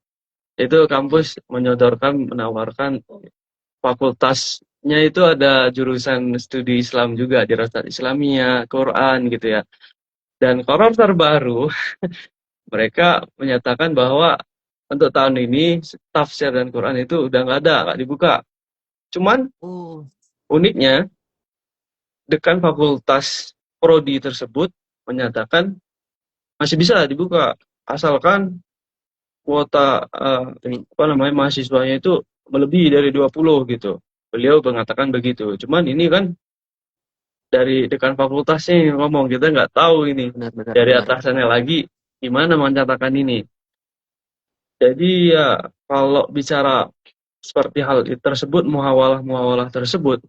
itu kampus menawarkan fakultasnya itu ada jurusan studi Islam juga, dirasat Islamiyah, Quran gitu ya. Dan koran terbaru, mereka menyatakan bahwa untuk tahun ini tafsir dan Quran itu udah nggak dibuka. Cuman Oh, uniknya, dekan fakultas prodi tersebut menyatakan masih bisa dibuka asalkan kuota apa namanya mahasiswanya itu melebihi dari 20 gitu. Beliau mengatakan begitu. Cuman ini kan dari dekan fakultasnya yang ngomong, kita nggak tahu ini benar benar dari benar. atasannya lagi gimana mencatatkan ini. Jadi ya kalau bicara seperti hal tersebut, muhawalah tersebut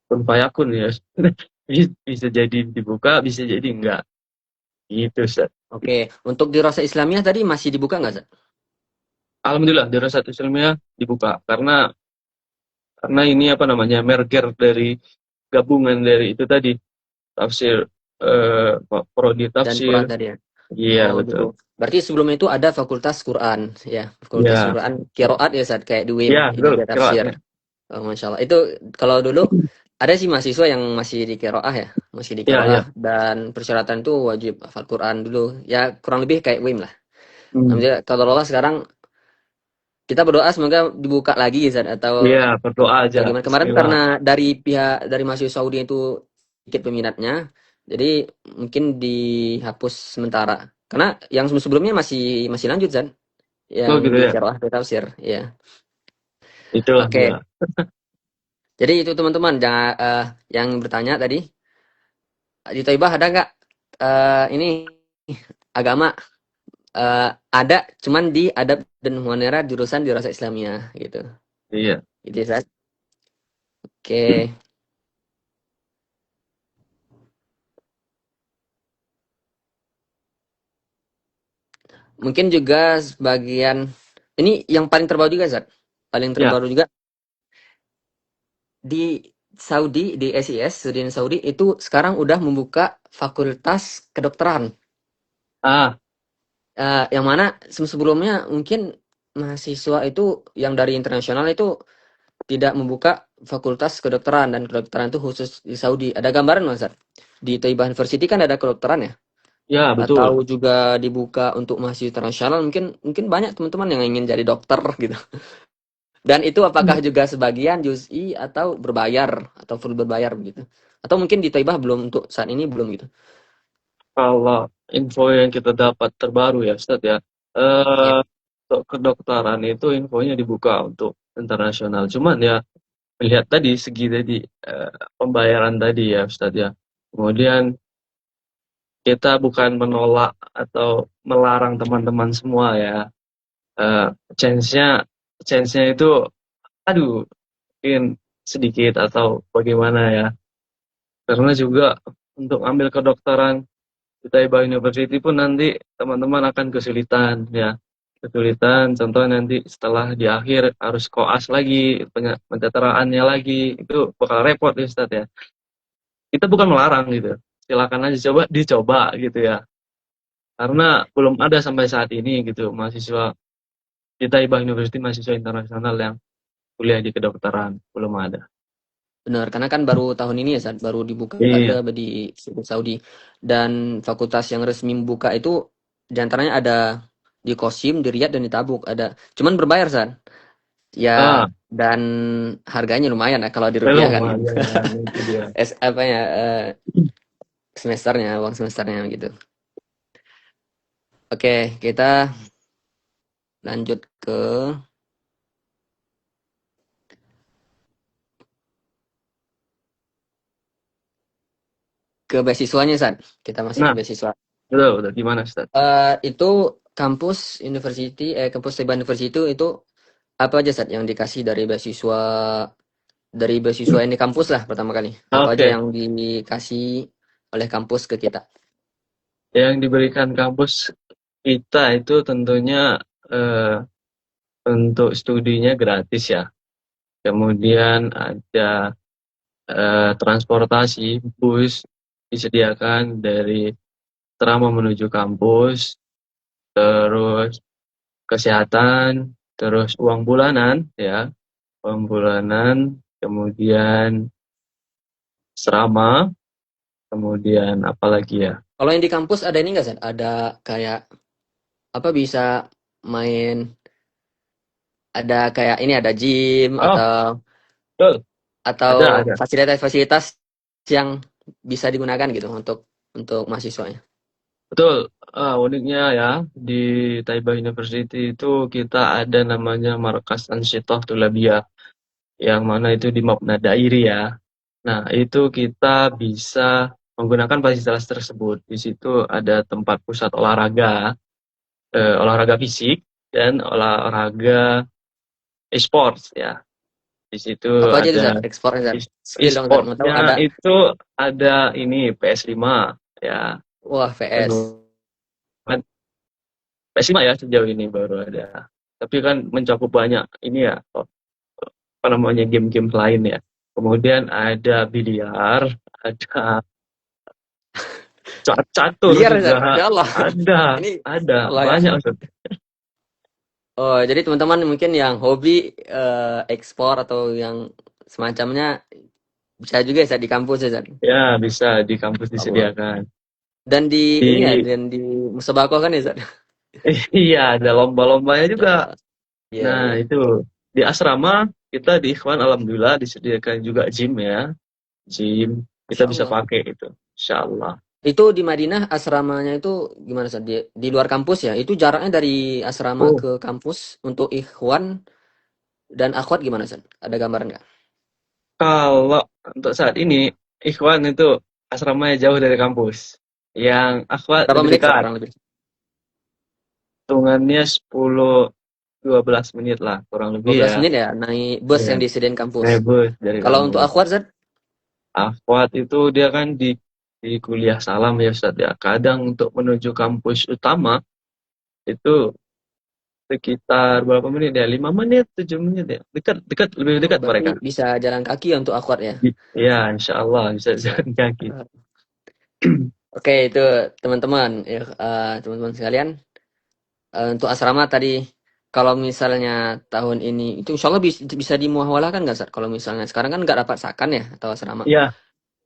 kun fayakun ya. Bisa jadi dibuka, bisa jadi enggak. Gitu, Ustaz. Oke, untuk di Rosa Islamiyah tadi masih dibuka nggak, Sat? Alhamdulillah dirasat Islamiyah dibuka karena ini apa namanya merger dari gabungan dari itu tadi tafsir prodi Dan tafsir. Quran tadi ya. Iya Oh betul. gitu. Berarti sebelumnya itu ada Fakultas Quran ya, Fakultas Iya. Quran Kiroat ya, Sat, kayak di UIM, Iya ini betul dia tafsir. kiraatnya. Oh, Masya Allah. Itu kalau dulu ada sih mahasiswa yang masih di Kiroah ya, masih di Iya iya. Kiroah dan persyaratan itu wajib hafal Quran dulu. Ya kurang lebih kayak UIM lah. Hmm. Alhamdulillah kalau Allah sekarang kita berdoa semoga dibuka lagi Zat, Iya berdoa aja. atau gimana. Kemarin Bismillah. karena dari pihak dari mahasiswa Saudi itu sedikit peminatnya, jadi mungkin dihapus sementara. Karena yang sebelumnya masih masih lanjut Zat, Oh yang gitu di ya. Qiraah atau tafsir. Ya. Itulah Oke. dia. Jadi itu teman-teman jangan yang bertanya tadi di Taibah ada nggak ini agama ada cuman di adab dan humanera jurusan dirasa Islamiyah gitu. Iya. Gitu ya, Zat. Oke. Mungkin juga sebagian ini yang paling terbaru juga, Zat. Paling Ya. terbaru juga di Saudi, di SIS, Studi Saudi itu sekarang udah membuka fakultas kedokteran. Ah. Yang mana sebelumnya mungkin mahasiswa itu yang dari internasional itu tidak membuka fakultas kedokteran dan kedokteran itu khusus di Saudi. Ada gambaran, Mas, Zat? Di Thaibah University kan ada kedokteran ya? Ya betul. Atau juga dibuka untuk mahasiswa internasional mungkin mungkin banyak teman-teman yang ingin jadi dokter gitu. Dan itu apakah juga sebagian juz'i atau berbayar atau full berbayar begitu? Atau mungkin di Taibah belum untuk saat ini belum gitu? Kalau info yang kita dapat terbaru ya Ustaz ya. Ya, Untuk kedokteran itu infonya dibuka untuk internasional. Cuman ya melihat tadi segi tadi eh, pembayaran tadi ya Ustaz ya. Kemudian kita bukan menolak atau melarang teman-teman semua ya. Eh, chance-nya chance-nya itu aduh mungkin sedikit atau bagaimana ya. Karena juga untuk ambil kedokteran di Taiba University pun nanti teman-teman akan kesulitan ya. Kesulitan, contohnya nanti setelah di akhir harus koas lagi, pencateraannya lagi, itu bakal repot ya Ustadz ya. Kita bukan melarang gitu, silakan aja dicoba gitu ya. Karena belum ada sampai saat ini gitu mahasiswa di Taiba University, mahasiswa internasional yang kuliah di kedokteran, belum ada. Benar, karena kan baru tahun ini ya, Sat, baru dibuka Iya. ada di Saudi. Dan fakultas yang resmi membuka itu diantaranya ada di Qasim, di Riyadh, dan di Tabuk ada. Cuman berbayar, Sat. Ah, Ya, dan harganya lumayan ya kalau belum dirupiahkan gitu. ada, itu dia. Apa ya, semesternya, uang semesternya gitu. Oke, kita lanjut ke beasiswanya, Sat. Kita masih ke Nah, beasiswa. betul, gimana Ustaz? Itu kampus Taiwan University itu apa aja Sat yang dikasih dari beasiswa ini kampus lah pertama kali. Apa aja Oke, yang dikasih oleh kampus ke kita? yang diberikan kampus kita itu tentunya eh, untuk studinya gratis ya. Kemudian ada transportasi bus disediakan dari asrama menuju kampus, terus kesehatan, terus uang bulanan ya, uang bulanan, kemudian asrama, kemudian apa lagi ya? Kalau yang di kampus ada ini nggak Sat? Ada kayak apa bisa main ada kayak ini ada gym Oh, betul, atau ada. fasilitas-fasilitas yang bisa digunakan gitu untuk mahasiswanya. Betul, uniknya ya, di Taiba University itu kita ada namanya Markas Ansyitoh Tulabiyah, yang mana itu di Mabna Dairi ya. Nah, itu kita bisa menggunakan fasilitas tersebut. Di situ ada tempat pusat olahraga, olahraga fisik, dan olahraga e-sports ya. Di situ Apa aja itu ada Sat? Ekspornya Sat? Skill dong Sat. Mau tahu e-sportsnya ada. itu ada ini PS5 ya. Wah, VS. PS5 ya sejauh ini baru ada. Tapi kan mencakup banyak ini ya, apa namanya game-game lain ya. Kemudian ada biliar, ada catur Biliar juga Zat. Ya Allah. ada, Ini ada Allah ya. banyak Ustaz. Oh, jadi teman-teman mungkin yang hobi ekspor atau yang semacamnya bisa juga ya Zat, di kampus ya Zat. Ya bisa di kampus Allah. disediakan. Dan di ini ya Di dan di Musabako kan ya Zat. iya ada lomba-lombanya Ya juga. Allah. Iya, Nah iya. itu di asrama kita di Ikhwan alhamdulillah disediakan juga gym ya, gym kita Masya bisa Allah. pakai itu, insya Allah. Itu di Madinah asramanya itu gimana Zat? Di luar kampus ya? Itu jaraknya dari asrama Oh ke kampus untuk ikhwan dan akhwat gimana Zat? Ada gambaran nggak? kalau untuk saat ini Ikhwan itu asramanya jauh dari kampus. Yang Akhwat Berapa lebih menit Zat dekat. kurang lebih? Hitungannya 10-12 menit lah, kurang lebih 12 ya. menit ya naik bus Iya, yang disediain kampus. naik bus dari Kalau untuk kampus. akhwat Zat, Akhwat itu dia kan di kuliah salam ya Ustaz ya. Kadang untuk menuju kampus utama itu sekitar berapa menit ya? 5 menit, 7 menit ya. Dekat, dekat, lebih oh, dekat berarti mereka. bisa jalan kaki ya untuk akhwat ya. Ya, insya Allah bisa Bisa. jalan kaki. Oke, itu teman-teman, ya, teman-teman sekalian. Untuk asrama tadi, kalau misalnya tahun ini, itu insya Allah bisa dimuahwalahkan nggak, Sat? Kalau misalnya sekarang kan nggak dapat sakan ya, atau asrama. Iya,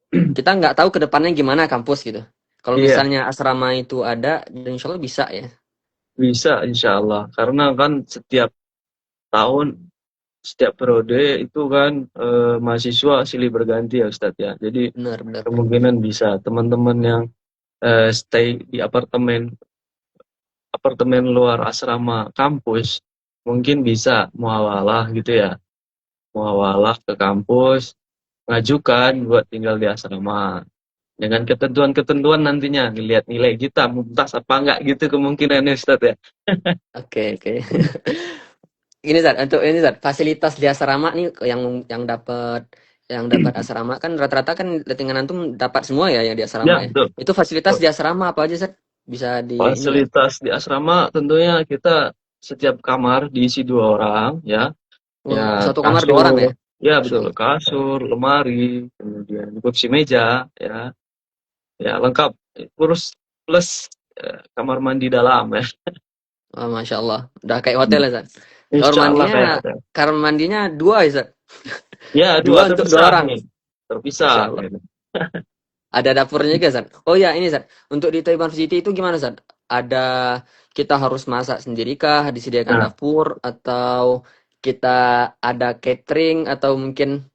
Kita nggak tahu ke depannya gimana kampus gitu. Kalau iya. misalnya asrama itu ada, dan insya Allah bisa ya. Bisa insya Allah. Karena kan setiap tahun, setiap periode itu kan mahasiswa silih berganti ya Ustadz ya. Jadi Benar, benar, benar. kemungkinan bisa teman-teman yang stay di apartemen, apartemen luar asrama kampus, mungkin bisa muawalah gitu ya. Muawalah ke kampus, ngajukan buat tinggal di asrama. Dengan ketentuan-ketentuan nantinya, lihat nilai kita, mumtaz apa enggak gitu kemungkinannya Ustadz ya. Oke, oke. Ini Zat, untuk ini Zat, fasilitas di asrama nih yang dapat yang dapat asrama kan rata-rata kan lettingan antum dapat semua ya yang di Ya, asrama ya. betul. Itu fasilitas di asrama apa aja, Sat? Bisa di ini nggak? Fasilitas di asrama tentunya kita setiap kamar diisi 2 orang ya. Oh, Ya satu kamar 2 orang ya? kasur, ya Masya betul, Allah. kasur, lemari, kemudian kursi meja, ya, ya lengkap. Terus plus kamar mandi dalam ya. Oh, Masya Allah. Udah kayak hotel ya, Sat? Kamar Insya Allah mandinya, kayak hotel. kamar mandinya 2 ya, Sat? Ya dua 2 untuk 2 terpisah orang. nih, terpisah. Masya Allah. Gitu. Ada dapurnya juga, Sat? Oh ya, ini, Sat. Untuk di Taiwan City itu gimana, Sat? Ada kita harus masak sendiri kah? Disediakan Nah, dapur? Atau kita ada catering? Atau mungkin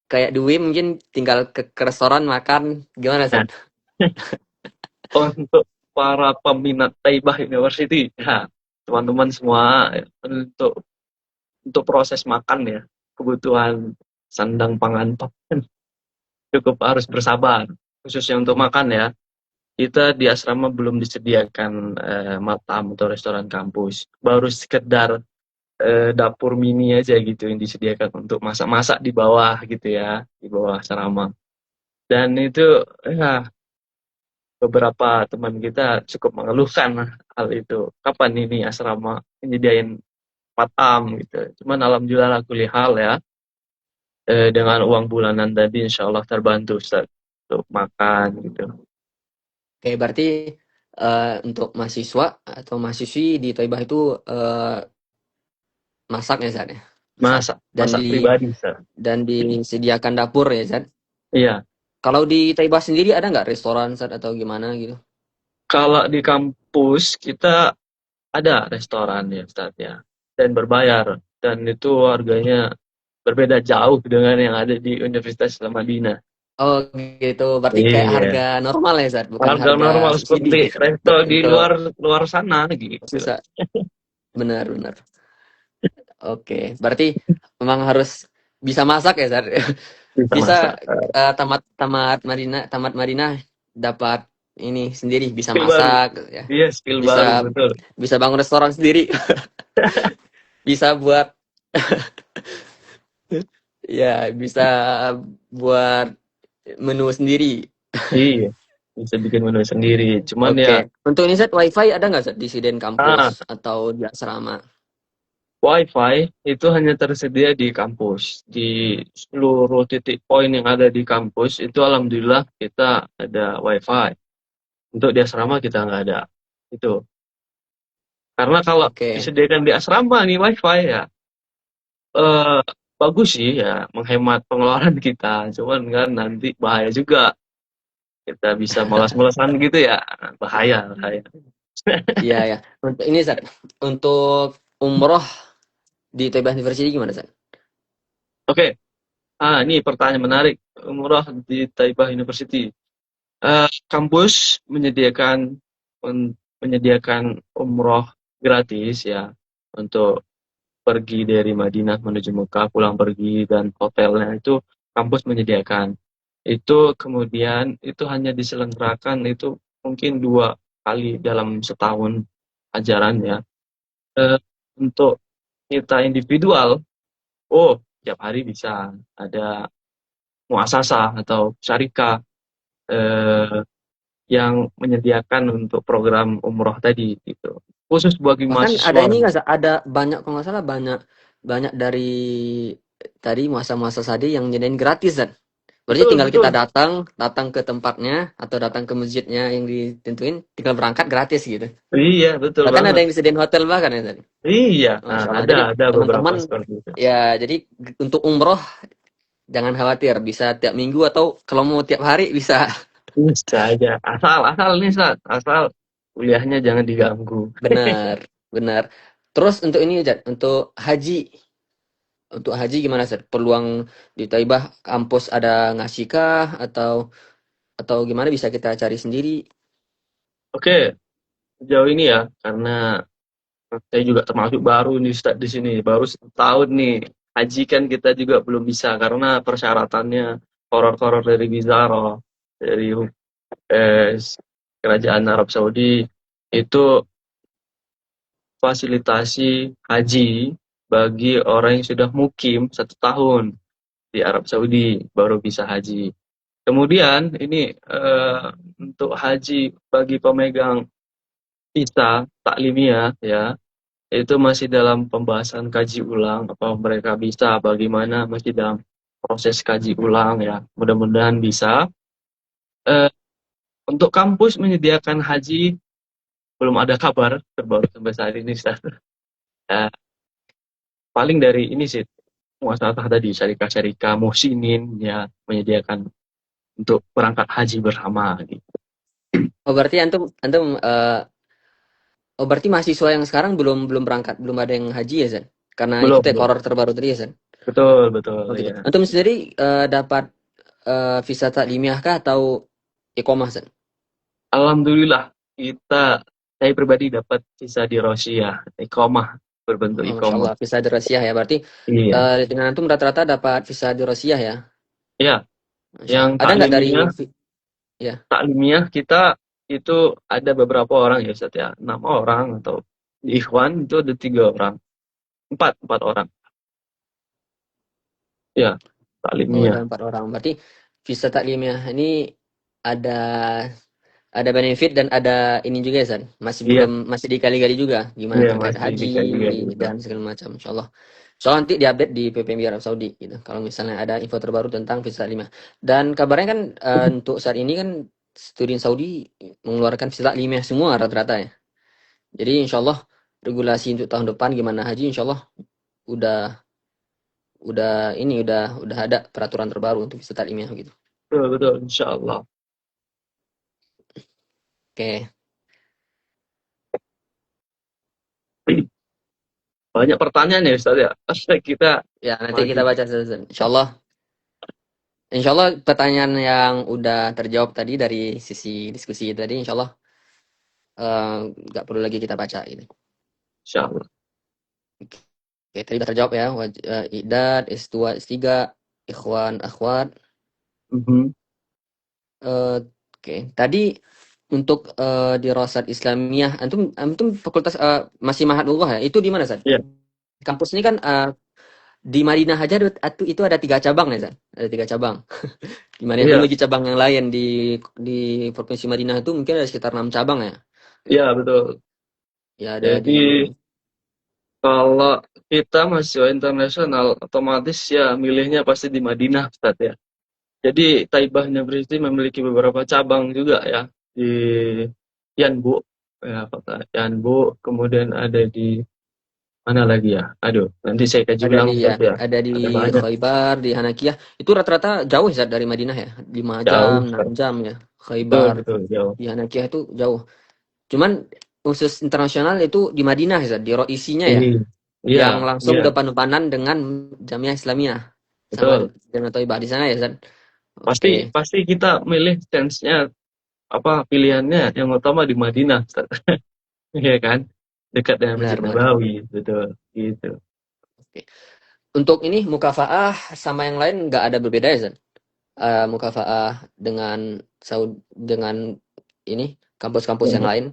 kayak Dwi mungkin tinggal ke restoran makan? Gimana, nah, Sat? untuk para peminat Taibah University, ya, teman-teman semua, ya, untuk proses makan ya, kebutuhan sandang pangan papan cukup harus bersabar, khususnya untuk makan ya. Kita di asrama belum disediakan matam atau restoran kampus, baru sekedar dapur mini aja gitu yang disediakan untuk masak-masak di bawah gitu ya, di bawah asrama. Dan itu ya beberapa teman kita cukup mengeluhkan hal itu. Kapan ini asrama menyediain matam gitu. Cuman alhamdulillah lah hal ya, dengan uang bulanan tadi insya Allah terbantu Ustaz untuk makan gitu. Oke, berarti untuk mahasiswa atau mahasiswi di Toibah itu masak ya, Zat ya? Masak. Masak, Dan masak pribadi Ustaz. disediakan dapur ya, Zat? Iya. Kalau di Toibah sendiri ada nggak restoran, Zat, atau gimana gitu? Kalau di kampus kita ada restoran ya Ustaz ya, dan berbayar, dan itu harganya berbeda jauh dengan yang ada di Universitas Islam Madinah. Oh gitu, berarti kayak Iya. harga normal ya, Zat? Bukan Harga harga normal subsidi seperti resto di untuk luar luar sana gitu. mahasiswa. Benar-benar. Oke, berarti memang harus bisa masak ya, Zat? Bisa Bisa masak. tamat tamat Madinah dapat ini sendiri bisa Skill baru. masak ya. Iya, skill baru Bisa betul. bisa bangun restoran sendiri, bisa buat ya bisa buat menu sendiri. Iya, bisa bikin menu sendiri. Cuman ya, Oke. Untuk ini Zat, WiFi ada nggak Zat di Siden ah, kampus atau di asrama? WiFi itu hanya tersedia di kampus. Di seluruh titik poin yang ada di kampus itu alhamdulillah kita ada WiFi. Untuk di asrama kita nggak ada. Itu. Karena kalau Oke. disediakan di asrama nih WiFi ya, eh, bagus sih ya, menghemat pengeluaran kita. Cuman kan nanti bahaya juga. Kita bisa malas-malasan gitu ya, bahaya, bahaya. Iya ya. Untuk ini Zat, untuk umroh di Tebas University gimana Zat? Oke, ini pertanyaan menarik. Umroh di Taibah University. Kampus menyediakan umroh gratis ya untuk pergi dari Madinah menuju Mekah, pulang pergi dan hotelnya itu kampus menyediakan. Itu kemudian itu hanya diselenggarakan itu mungkin 2 kali dalam setahun ajarannya. Eh, untuk kita individual, oh tiap hari bisa ada muasasah atau syarikah eh, yang menyediakan untuk program umroh tadi gitu. Khusus bagi Bahkan ada mahasiswa. ini nggak Zat? Ada banyak kalau nggak salah banyak banyak dari tadi muasa-muasa tadi yang nyediain gratis Zat. Berarti Betul, tinggal kita betul. datang datang ke tempatnya atau datang ke masjidnya yang ditentuin, tinggal berangkat gratis gitu. Iya, betul Bahkan ada banget. yang disediain hotel bahkan ya tadi. Iya, nah, Masya Allah. ada Jadi ada beberapa teman-teman seperti itu. ya jadi untuk umroh jangan khawatir bisa tiap minggu atau kalau mau tiap hari bisa. Bisa aja. Asal nih, Sat. Asal kuliahnya jangan diganggu. Benar, benar. Terus untuk ini Jad, untuk haji. Untuk haji gimana Zat? Peluang di Taibah kampus ada ngasih kah atau gimana bisa kita cari sendiri? Oke, sejauh ini ya, karena saya juga termasuk baru nih Ustaz di sini, baru 1 tahun nih. Haji kan kita juga belum bisa karena persyaratannya koror-koror dari Wizarah, dari eh, Kerajaan Arab Saudi itu fasilitasi haji bagi orang yang sudah mukim 1 tahun. di Arab Saudi baru bisa haji. Kemudian ini untuk haji bagi pemegang visa taklimiyah ya, itu masih dalam pembahasan kaji ulang apa mereka bisa, bagaimana masih dalam proses kaji ulang ya. Mudah-mudahan bisa. Eh, untuk kampus menyediakan haji belum ada kabar terbaru sampai saat ini, Ustaz. Eh, paling dari ini sih muasalah tadi syarikah-syarikah muhsinin ya menyediakan untuk berangkat haji bersama gitu. Oh berarti antum antum oh berarti mahasiswa yang sekarang belum belum berangkat, belum ada yang haji ya, Zan? Karena itu Belum, belum. horor terbaru tadi ya, Zan? Betul, betul Oh gitu. ya. Antum sendiri dapat visa taklimiyah kah atau iqomah, Zan? Alhamdulillah saya pribadi dapat visa di Rusia, iqamah berbentuk Oh, Masya iqamah. Allah, visa di Rusia ya. Berarti Iya. dengan antum rata-rata dapat visa di Rusia ya. Ya, Masya yang Allah. Ada nggak dari ya? taklimiyah kita itu ada beberapa orang ya Ustaz ya, 6 orang atau di Ikhwan itu ada 3 orang, empat orang. Ya, Oh, ada taklimiyah. 4 orang. Berarti visa taklimiyah ini ada ada benefit dan ada ini juga ya, San? Iya, Masih dikali-gali juga gimana iya terkait masih haji dikaji gitu. dan segala macam. Insyaallah. Soalnya nanti diupdate di PPMI Arab Saudi gitu. Kalau misalnya ada info terbaru tentang visa 5. Dan kabarnya kan untuk saat ini kan studi Saudi mengeluarkan visa 5 semua rata-rata ya. Jadi insyaallah regulasi untuk tahun depan gimana haji insyaallah udah udah ada peraturan terbaru untuk visa 5 gitu. Betul, betul, insya Allah. Oke. Banyak pertanyaan ya Ustaz ya. Kita Ya, nanti kita maju. baca satu-satu. Insya Allah pertanyaan yang udah terjawab tadi dari sisi diskusi tadi, insya Allah nggak perlu lagi kita baca ini. Insya Allah. Oke, tadi udah terjawab ya. Idad, S2, S3, ikhwan, akhwat. Mhm. Oke, tadi untuk dirasat Islamiyah, antum fakultas masih Mahadullah ya? Itu di mana, San? Iya, Kampus ini kan di Madinah aja itu ada 3 cabang ya, San? Ada 3 cabang. Di Madinah belum iya, lagi cabang yang lain di Provinsi Madinah itu mungkin ada sekitar 6 cabang ya. iya betul. Ya ada Jadi di kalau kita mahasiswa internasional, otomatis ya milihnya pasti di Madinah, Ustaz ya. Jadi Taibah University memiliki beberapa cabang juga ya di Yanbu, ya kota Yanbu, kemudian ada di mana lagi ya? Aduh, nanti saya kaji ada ulang di ya, Ustaz ya. ada di Ada banyak, Khaybar, di Hanakiyah. Itu rata-rata jauh ya dari Madinah ya. 5 jam, jauh, 6 Ustaz. jam ya. Betul, Khaybar betul, jauh. di Hanakiyah itu jauh. Cuman khusus internasional itu di Madinah ya, di Roisinya ya, Iya, iya, yang langsung iya, depan-depanan dengan Jamiah Islamiyah sama betul. Jamiah Thayyibah di sana ya, Zan. Pasti Oke, pasti kita milih chance-nya apa pilihannya yang utama di Madinah, Ustaz. Iya kan? Dekat dengan Masjid benar-benar. Nabawi, betul. Gitu. Oke. Untuk ini mukafaah sama yang lain nggak ada berbeda ya, Zan? Mukafaah dengan ini kampus-kampus yang Ya, lain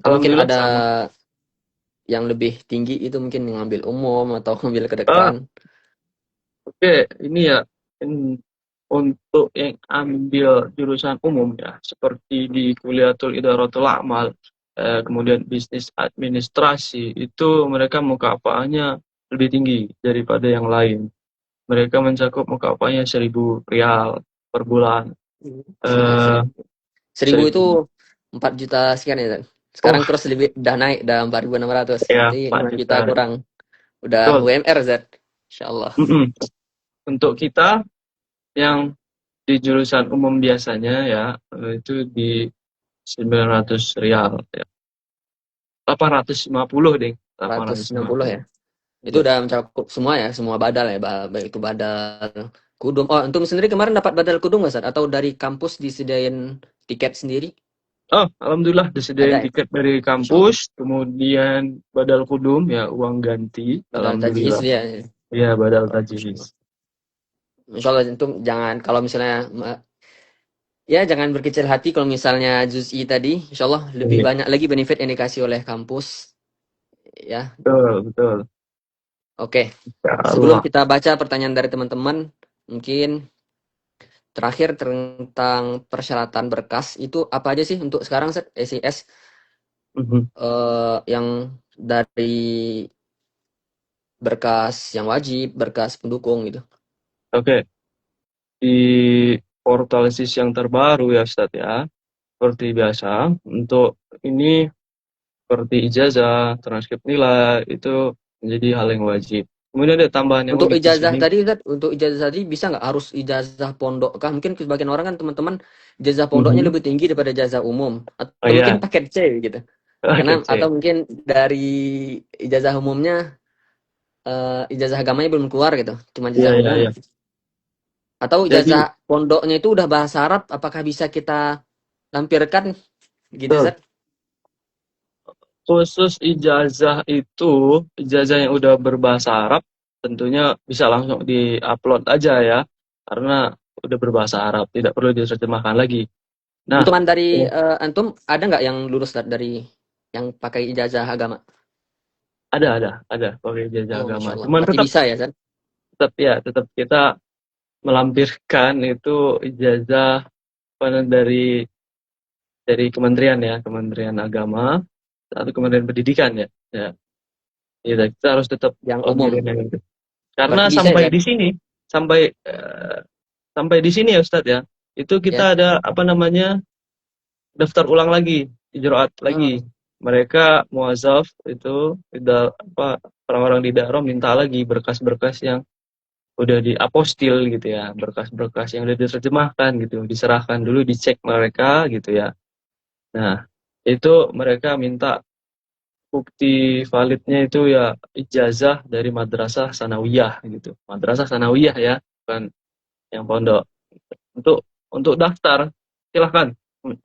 atau mungkin alhamdulillah ada sama. yang lebih tinggi itu mungkin ngambil umum atau ngambil Ah, kedokteran. oke, ini ya in- untuk yang ambil jurusan umum ya, seperti di Kuliatul Idaratul Amal, kemudian bisnis administrasi, itu mereka mukafaahnya lebih tinggi daripada yang lain. Mereka mencakup mukafaahnya 1.000 rial per bulan. Nah, Eh, 1.000 itu 1.000. 4 juta sekian ya, Zan. Sekarang Oh, terus lebih udah naik, udah 4.600. ya, Berarti 4 5 juta juta. kurang. Udah Betul. UMR, Zat. Insyaallah. Mm-mm. Untuk kita yang di jurusan umum biasanya ya, itu di 900 rial ya. 850 deh, 160 850. ya. Itu Iya. udah mencakup semua ya, semua badal ya, baik itu badal kudum. Oh, antum sendiri kemarin dapat badal kudum nggak, Zat? Atau dari kampus disediain tiket sendiri? Oh, alhamdulillah disediain Ada ya? tiket dari Insyaallah. kampus, kemudian badal kudum ya, uang ganti, Badal tajhiz alhamdulillah. ya. Ya, badal Oh, Masya tajhiz. Allah. Insyaallah antum jangan kalau misalnya ya jangan berkecil hati kalau misalnya juz'i tadi, insyaallah lebih Iya, banyak lagi benefit yang dikasih oleh kampus ya. betul, betul. Oke, Ya sebelum Allah. kita baca pertanyaan dari teman-teman, mungkin terakhir tentang persyaratan berkas itu apa aja sih untuk sekarang Seth? SIS Mhm. yang dari berkas yang wajib, berkas pendukung gitu. Oke, di portal SIS yang terbaru ya Ustadz ya, seperti biasa, untuk ini seperti ijazah, transkrip nilai, itu menjadi hal yang wajib. Kemudian ada tambahan yang Untuk unik di ijazah sini. tadi, Ustaz, untuk ijazah tadi bisa nggak harus ijazah pondok kah? Mungkin sebagian orang kan teman-teman ijazah pondoknya Mhm. lebih tinggi daripada ijazah umum Oh atau mungkin iya, paket C gitu. oke, Karena atau C. mungkin dari ijazah umumnya ijazah agamanya belum keluar gitu, cuma Iya, ijazah iya, umum. iya. Atau Jadi, ijazah pondoknya itu udah bahasa Arab, apakah bisa kita lampirkan gitu, betul. Ustaz? Khusus ijazah itu, ijazah yang udah berbahasa Arab, tentunya bisa langsung di-upload aja ya, karena udah berbahasa Arab, tidak perlu diterjemahkan lagi. Nah, Teman dari oh, antum ada nggak yang lulus Ustaz, dari yang pakai ijazah agama? ada pakai ijazah Oh, agama. Masya Allah. Cuman Berarti tetap, bisa ya, Ustaz? tetap ya, tetap kita melampirkan itu ijazah apa, dari kementerian ya, Kementerian Agama atau Kementerian Pendidikan ya. Ya, kita harus tetap Yang umum. lampirin yang itu. Karena Berarti bisa ya, Ustaz? sampai sampai di sini ya Ustadz ya, itu kita Ya. ada apa namanya, daftar ulang lagi, ijroat lagi. Oh, Mereka muazaf itu tidak apa, orang-orang di daerah minta lagi berkas-berkas yang udah diapostil gitu ya, berkas-berkas yang udah diterjemahkan gitu, diserahkan dulu, dicek mereka gitu ya. Nah, itu mereka minta bukti validnya itu ya ijazah dari madrasah sanawiyah gitu. Madrasah sanawiyah ya, bukan yang pondok. Untuk daftar, silahkan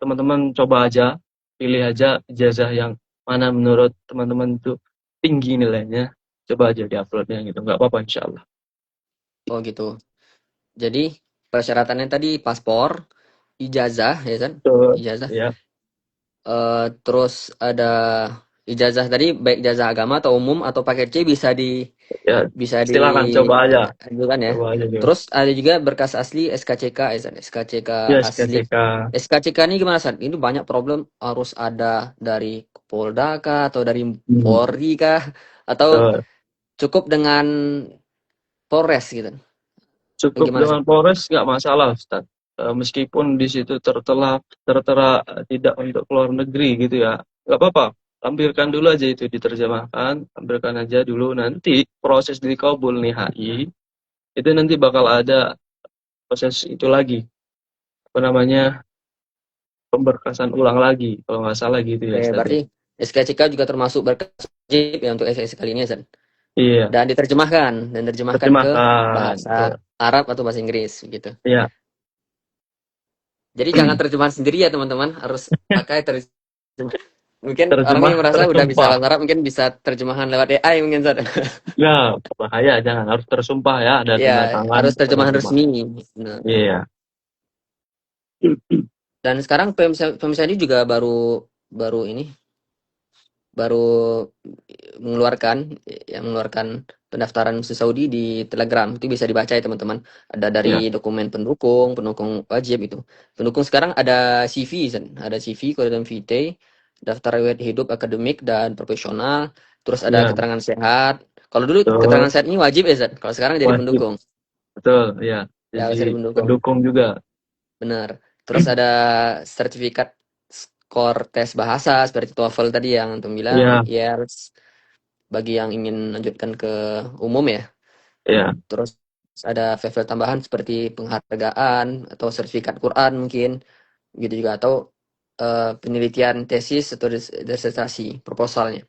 teman-teman coba aja, pilih aja ijazah yang mana menurut teman-teman itu tinggi nilainya, coba aja diuploadnya gitu, nggak apa-apa insya Allah. oh gitu. Jadi persyaratannya tadi paspor, ijazah, ya kan? Betul, Ijazah. ya, Terus ada ijazah tadi baik ijazah agama atau umum atau paket C ya, bisa silahkan diajukan ya. coba aja juga. Terus ada juga berkas asli SKCK, ya San? SKCK Ya, asli. SKCK, SKCK ini gimana San? Ini banyak problem harus ada dari Polda kah atau dari hmm, Polri kah atau betul. cukup dengan Polres gitu. Cukup Gimana San? dengan Polres nggak masalah, Ustaz. Meskipun di situ tertera tidak untuk keluar negeri gitu ya, nggak apa-apa. Lampirkan dulu aja itu diterjemahkan, lampirkan aja dulu. Nanti proses di Kabul nih HI, itu nanti bakal ada proses itu lagi, apa namanya, pemberkasan ulang lagi, kalau nggak salah gitu ya, Ustaz ya. Berarti SKCK juga termasuk berkas wajib ya untuk SKCK kali ini ya San? Iya, Dan diterjemahkan ke terjemahkan. Betul. bahasa Arab atau bahasa Inggris gitu. Iya. Jadi jangan terjemahan sendiri ya teman-teman, harus pakai terjemah. Mungkin orang Terjemah yang merasa udah bisa tersumpah. bahasa Arab mungkin bisa terjemahan lewat AI mungkin Zat. Ya, bahaya, jangan harus tersumpah ya, ada Ya, tanda tangan harus terjemahan penerjemah. resmi. Nah, Iya. dan sekarang PMSD juga baru baru ini baru mengeluarkan pendaftaran khusus Saudi di Telegram. Itu bisa dibaca ya teman-teman. Ada Ya, dari dokumen pendukung wajib itu. Pendukung sekarang ada CV, Zan. Ada CV, kurikulum vitae, daftar riwayat hidup akademik dan profesional, terus ada ya, keterangan sehat. Kalau dulu betul, keterangan sehat ini wajib ya, Zan. Kalau sekarang jadi wajib, pendukung. betul, ya. Ya, Jadi bisa jadi pendukung. pendukung juga, Benar. Terus ada sertifikat skor tes bahasa seperti TOEFL tadi yang antum bilang, ya, IELTS bagi yang ingin lanjutkan ke umum ya. ya, Terus ada level tambahan seperti penghargaan atau sertifikat Quran mungkin gitu juga atau penelitian tesis atau disertasi proposalnya.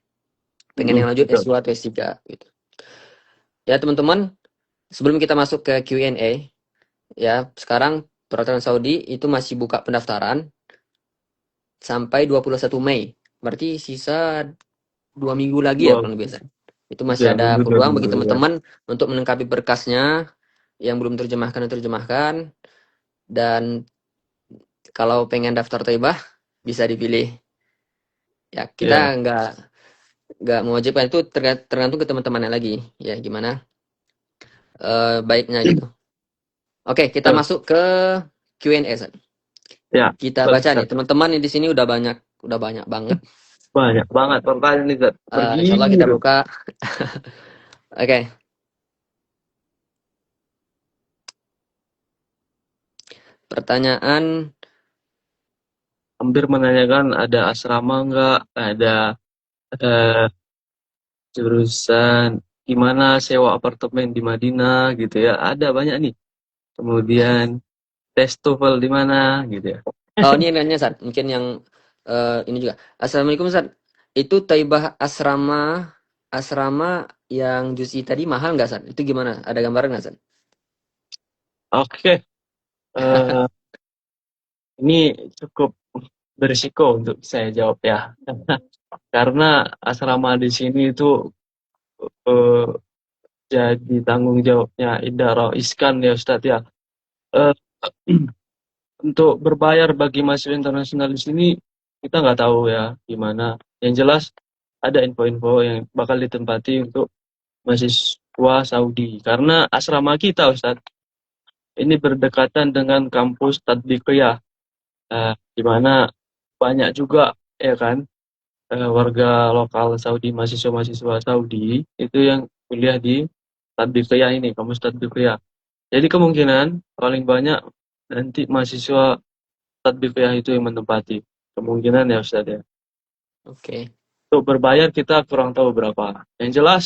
Pengen yang lanjut betul, S2 atau S3 gitu. Ya teman-teman, sebelum kita masuk ke Q&A ya, sekarang peraturan Saudi itu masih buka pendaftaran sampai 21 Mei. Berarti sisa 2 minggu lagi ya dua, kurang lebih biasa. Itu masih ya, ada minggu dua peluang minggu, bagi ya, teman-teman untuk melengkapi berkasnya yang belum terjemahkan. Dan kalau pengen daftar Thaibah bisa dipilih. Ya kita ya, nggak mewajibkan itu tergantung ke teman-temannya lagi. Ya gimana baiknya gitu. Oke, kita Terus, masuk ke Q&A, Ustaz. ya, Kita boleh, baca nih, Ustaz. teman-teman di sini udah banyak banget. Banyak banget pertanyaan nih, Ustaz. Insya Allah kita Bergilir. buka. Oke, pertanyaan. Hampir menanyakan ada asrama nggak, ada eh, jurusan gimana sewa apartemen di Madinah gitu ya. Ada banyak nih. Kemudian tes TOEFL di mana gitu ya. Oh, ini yang nanya, Ustaz. Mungkin yang ini juga. Assalamualaikum, Ustaz. Itu Taibah asrama asrama yang Juzi tadi mahal nggak, Ustaz? Itu gimana? Ada gambaran nggak, Ustaz? Oke, eh, ini cukup berisiko untuk saya jawab ya. Karena asrama di sini itu eh, jadi tanggung jawabnya Idara Iskan ya Ustadz ya. Eh, untuk berbayar bagi mahasiswa internasional di sini kita nggak tahu ya gimana. Yang jelas ada info-info yang bakal ditempati untuk mahasiswa Saudi. Karena asrama kita Ustadz ini berdekatan dengan kampus Tadbiqiyah, di mana banyak juga ya kan warga lokal Saudi, mahasiswa-mahasiswa Saudi itu yang kuliah di Tadbiqiyah ini, kampus Tadbiqiyah. Jadi kemungkinan paling banyak nanti mahasiswa Tadbiqiyah itu yang menempati. Kemungkinan ya Ustaz ya. Oke. Untuk berbayar kita kurang tahu berapa. Yang jelas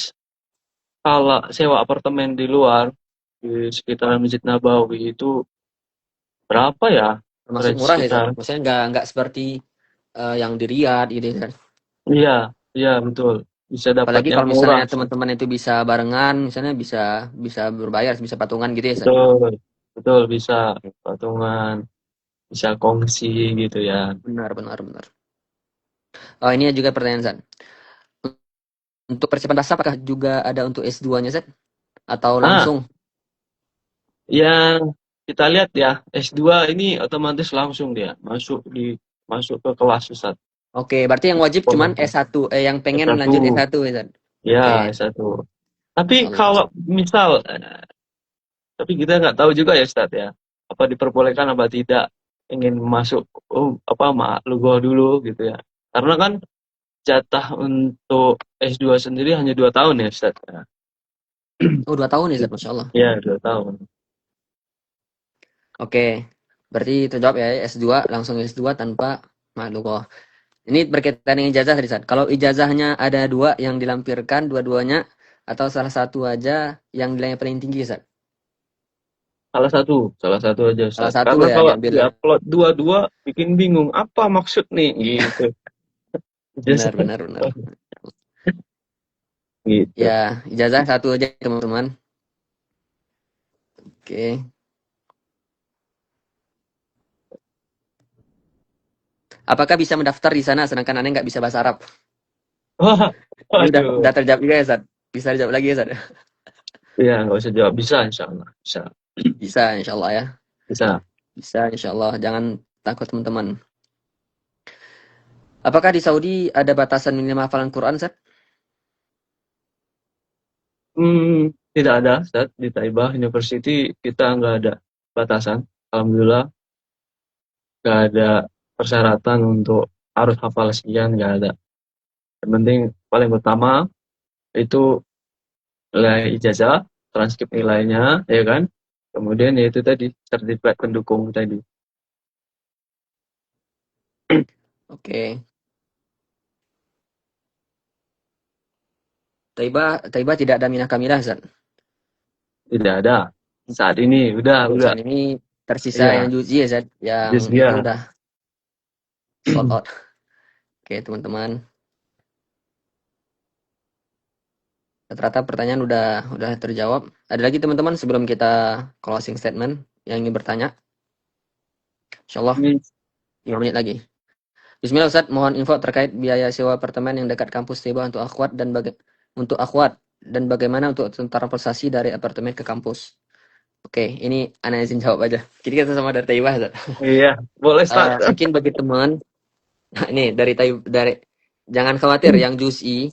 kalau sewa apartemen di luar di sekitaran Masjid Nabawi itu berapa ya? Termasuk murah ya, Ustaz? Sekitar. Maksudnya nggak seperti yang di Riyadh gitu, kan? Iya, iya betul. Bisa dapat Apalagi yang kalau murah. misalnya teman-teman itu bisa barengan, misalnya bisa bisa berbayar, bisa patungan gitu ya, Ustaz? Betul, betul bisa patungan, bisa kongsi gitu ya. Benar, benar, benar. Oh, ini juga pertanyaan, Ustaz. Untuk persiapan bahasa apakah juga ada untuk S2-nya, Ustaz? Atau Ah, langsung? yang kita lihat ya, S2 ini otomatis langsung dia masuk ke kelas Ustaz. Oke, berarti yang wajib cuman S1, yang pengen S1, lanjut S1 ya, Ustaz? ya Oke, S1. Tapi Masya Allah, kalau Masya misal, tapi kita nggak tahu juga ya Ustaz ya, apa diperbolehkan apa tidak ingin masuk, apa lugo dulu gitu ya. Karena kan jatah untuk S2 sendiri hanya 2 tahun ya Ustaz. Ya, Oh, 2 tahun ya, Ustaz? Masya Allah. ya 2 tahun. Oke, berarti terjawab ya, S2, langsung S2 tanpa malukoh. Ini berkaitan dengan ijazah tadi, Ustaz. Kalau ijazahnya ada dua yang dilampirkan, dua-duanya, atau salah satu aja yang nilainya paling tinggi, Ustaz? Salah satu aja Salah Ustaz. satu Karena ya kalau diambil ya. diupload dua-dua bikin bingung apa maksud nih gitu. Benar, Ijazah benar, benar. gitu. Ya, ijazah satu aja, teman-teman. Oke. Apakah bisa mendaftar di sana sedangkan Anda nggak bisa bahasa Arab? Wah, Ini waduh. udah terjawab juga ya, Ustaz? Bisa dijawab lagi ya, Ustaz? Ya nggak usah jawab, bisa insya Allah bisa, Bisa, insya Allah ya. bisa. Bisa, insya Allah. Jangan takut, teman-teman. Apakah di Saudi ada batasan minimal hafalan Quran, Ustaz? Tidak ada Ustaz. Di Taibah University kita nggak ada batasan. Alhamdulillah nggak ada persyaratan untuk harus hafal sekian, nggak ada. Yang penting paling utama itu nilai ijazah, transkrip nilainya, ya kan? Kemudian ya itu tadi sertifikat pendukung tadi. Oke. Taibah tidak ada minah kamilah, Ustaz. Tidak ada. Saat ini Untuk udah. saat ini tersisa yang Iya, juzi ya, Ustaz. Yang just itu ya. udah sold out. Oke, teman-teman. Rata-rata pertanyaan udah terjawab. Ada lagi, teman-teman, sebelum kita closing statement yang ingin bertanya? Insyaallah Ini 5 menit lagi. Bismillah, Ustaz, mohon info terkait biaya sewa apartemen yang dekat kampus Taibah untuk akhwat dan bagaimana untuk transportasi dari apartemen ke kampus. Oke, ini Ana izin jawab aja. Jadi kita sama dari Taibah, Ustaz. iya, boleh start. Mungkin bagi teman, nah, ini dari jangan khawatir yang juz'i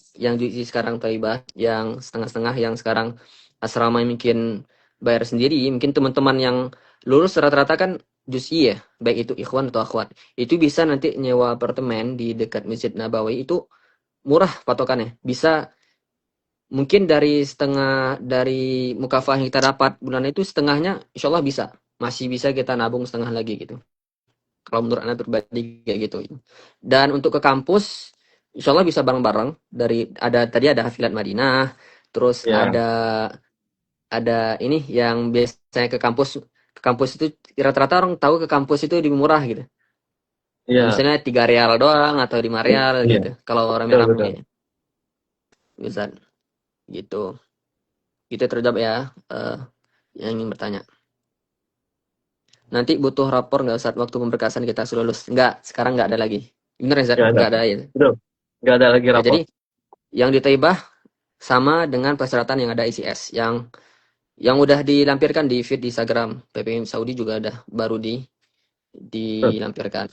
sekarang Taibah, yang setengah-setengah, yang sekarang asrama mungkin bayar sendiri. Mungkin teman-teman yang lulus rata-rata kan juz'i ya, baik itu ikhwan atau akhwat. Itu bisa nanti nyewa apartemen di dekat Masjid Nabawi itu murah patokannya. Bisa mungkin dari mukafah yang kita dapat bulan itu setengahnya insya Allah bisa. Masih bisa kita nabung setengah lagi gitu. Kalau menurut Anda pribadi kayak gitu. Dan untuk ke kampus, insya Allah bisa bareng-bareng. Tadi ada Hafilat Madinah, terus Ya, ada ini yang biasanya ke kampus itu rata-rata orang tahu ke kampus itu lebih murah gitu. iya, Misalnya 3 real doang atau 5 real iya, gitu. Kalau betul betul. rame-rame bisa gitu. Gitu terjawab ya yang ingin bertanya. Nanti butuh rapor nggak saat waktu pemberkasan kita sudah lulus? Nggak, sekarang nggak ada lagi. Bener ya Zat? Nggak ada, Nggak ada ya. betul. Nggak ada lagi Oke, rapor. jadi yang di Taibah sama dengan persyaratan yang ada ICS. Yang udah dilampirkan di feed di Instagram PPM Saudi juga ada baru dilampirkan.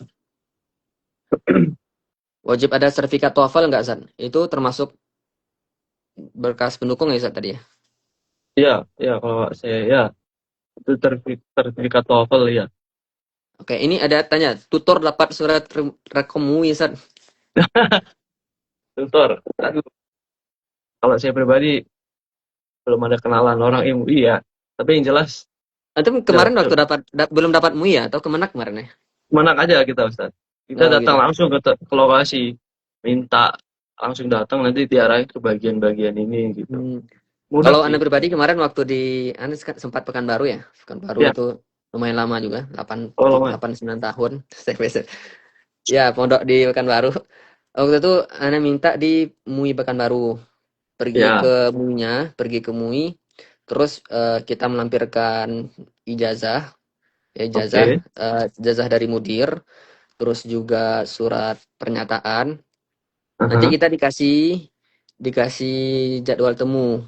Wajib ada sertifikat TOEFL nggak, Zat? Itu termasuk berkas pendukung ya, Zat, tadi ya? Iya, iya kalau saya ya itu sertifikat TOEFL ya. Oke, ini ada tanya, tutor dapat surat rekomui, Zat. Tutor. Aduh, kalau saya pribadi belum ada kenalan orang MUI ya. Tapi yang jelas Antum ya, kemarin waktu belum dapat MUI ya? Atau kemenak kemarin ya? menang aja kita Ustaz. Kita Oh datang gitu. langsung ke lokasi, minta langsung datang nanti diarahin ke bagian-bagian ini gitu. Hmm. Mudah Kalau Anda sih. pribadi kemarin waktu Anda sempat Pekanbaru ya? Pekanbaru Ya, itu lumayan lama juga, 8, kalau mas. 8 9 tahun. Ya, pondok di Pekanbaru. Waktu itu Anda minta di MUI Pekanbaru. Ya, Pergi ke MUI, terus kita melampirkan ijazah, oke. ijazah dari mudir, terus juga surat pernyataan. Nanti Aha. kita dikasih dikasih jadwal temu,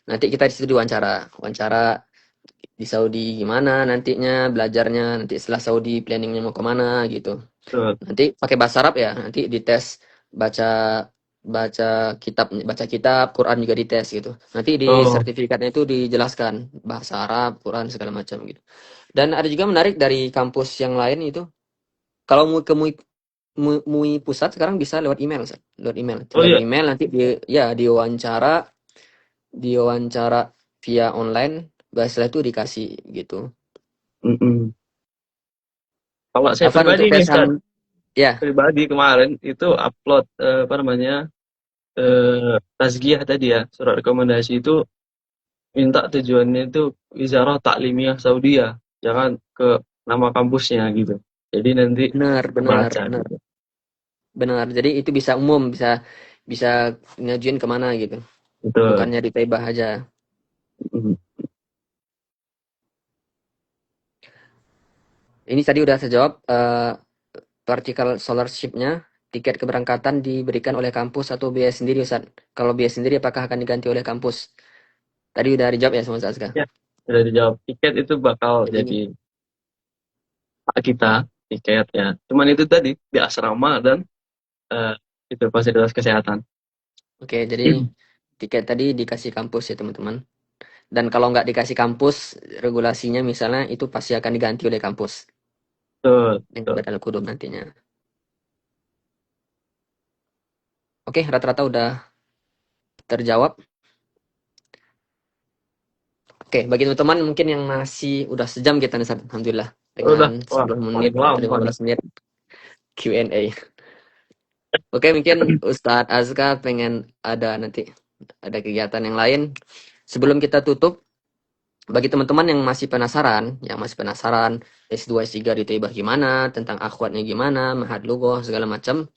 nanti kita di situ diwawancara. Wawancara di Saudi gimana nantinya belajarnya, nanti setelah Saudi planningnya mau kemana gitu. Betul. Nanti pakai bahasa Arab ya, nanti dites baca baca kitab, Quran juga dites gitu. Nanti di Oh, sertifikatnya itu dijelaskan bahasa Arab, Quran segala macam gitu. Dan ada juga menarik dari kampus yang lain itu, kalau mau ke MUI pusat sekarang bisa lewat email, Ustaz. Lewat email. oh Tinggal iya. email nanti diwawancara via online, setelah itu dikasih gitu. Mm-mm. Kalau saya Afan pribadi untuk nih tes Ustaz, ya, pribadi kemarin itu upload apa namanya tazkiyah tadi ya, surat rekomendasi itu minta tujuannya itu Wizarah Taklimiyah Saudi ya, jangan ke nama kampusnya gitu. Jadi nanti benar benar kebaca benar gitu. benar. Jadi itu bisa umum, bisa bisa ngajuin kemana gitu. Betul. Bukannya di Taibah aja. Mm. Ini tadi udah saya jawab. Vertical scholarship-nya, tiket keberangkatan diberikan oleh kampus atau biaya sendiri, Ustaz? Kalau biaya sendiri apakah akan diganti oleh kampus? Tadi udah dijawab ya sama Ustaz Azka. Ya, sudah dijawab. Tiket itu bakal Jadi jadi hak kita, tiket ya. Cuman itu tadi di asrama dan eh, itu fasilitas kesehatan. oke, jadi tiket tadi dikasih kampus ya teman-teman. Dan kalau nggak dikasih kampus, regulasinya misalnya itu pasti akan diganti oleh kampus Betul, dengan betul. badal kudum nantinya. Oke, rata-rata udah terjawab. Oke, bagi teman-teman mungkin yang masih udah sejam kita nih, Ustaz. Alhamdulillah Udah, dengan wah, 10 menit paling atau lama nih. 15 menit Q&A. Oke, mungkin Ustadz Azka pengen ada kegiatan yang lain. Sebelum kita tutup, bagi teman-teman yang masih penasaran S2 S3 di Taibah gimana, tentang akhwatnya gimana, mahad lughoh segala macam,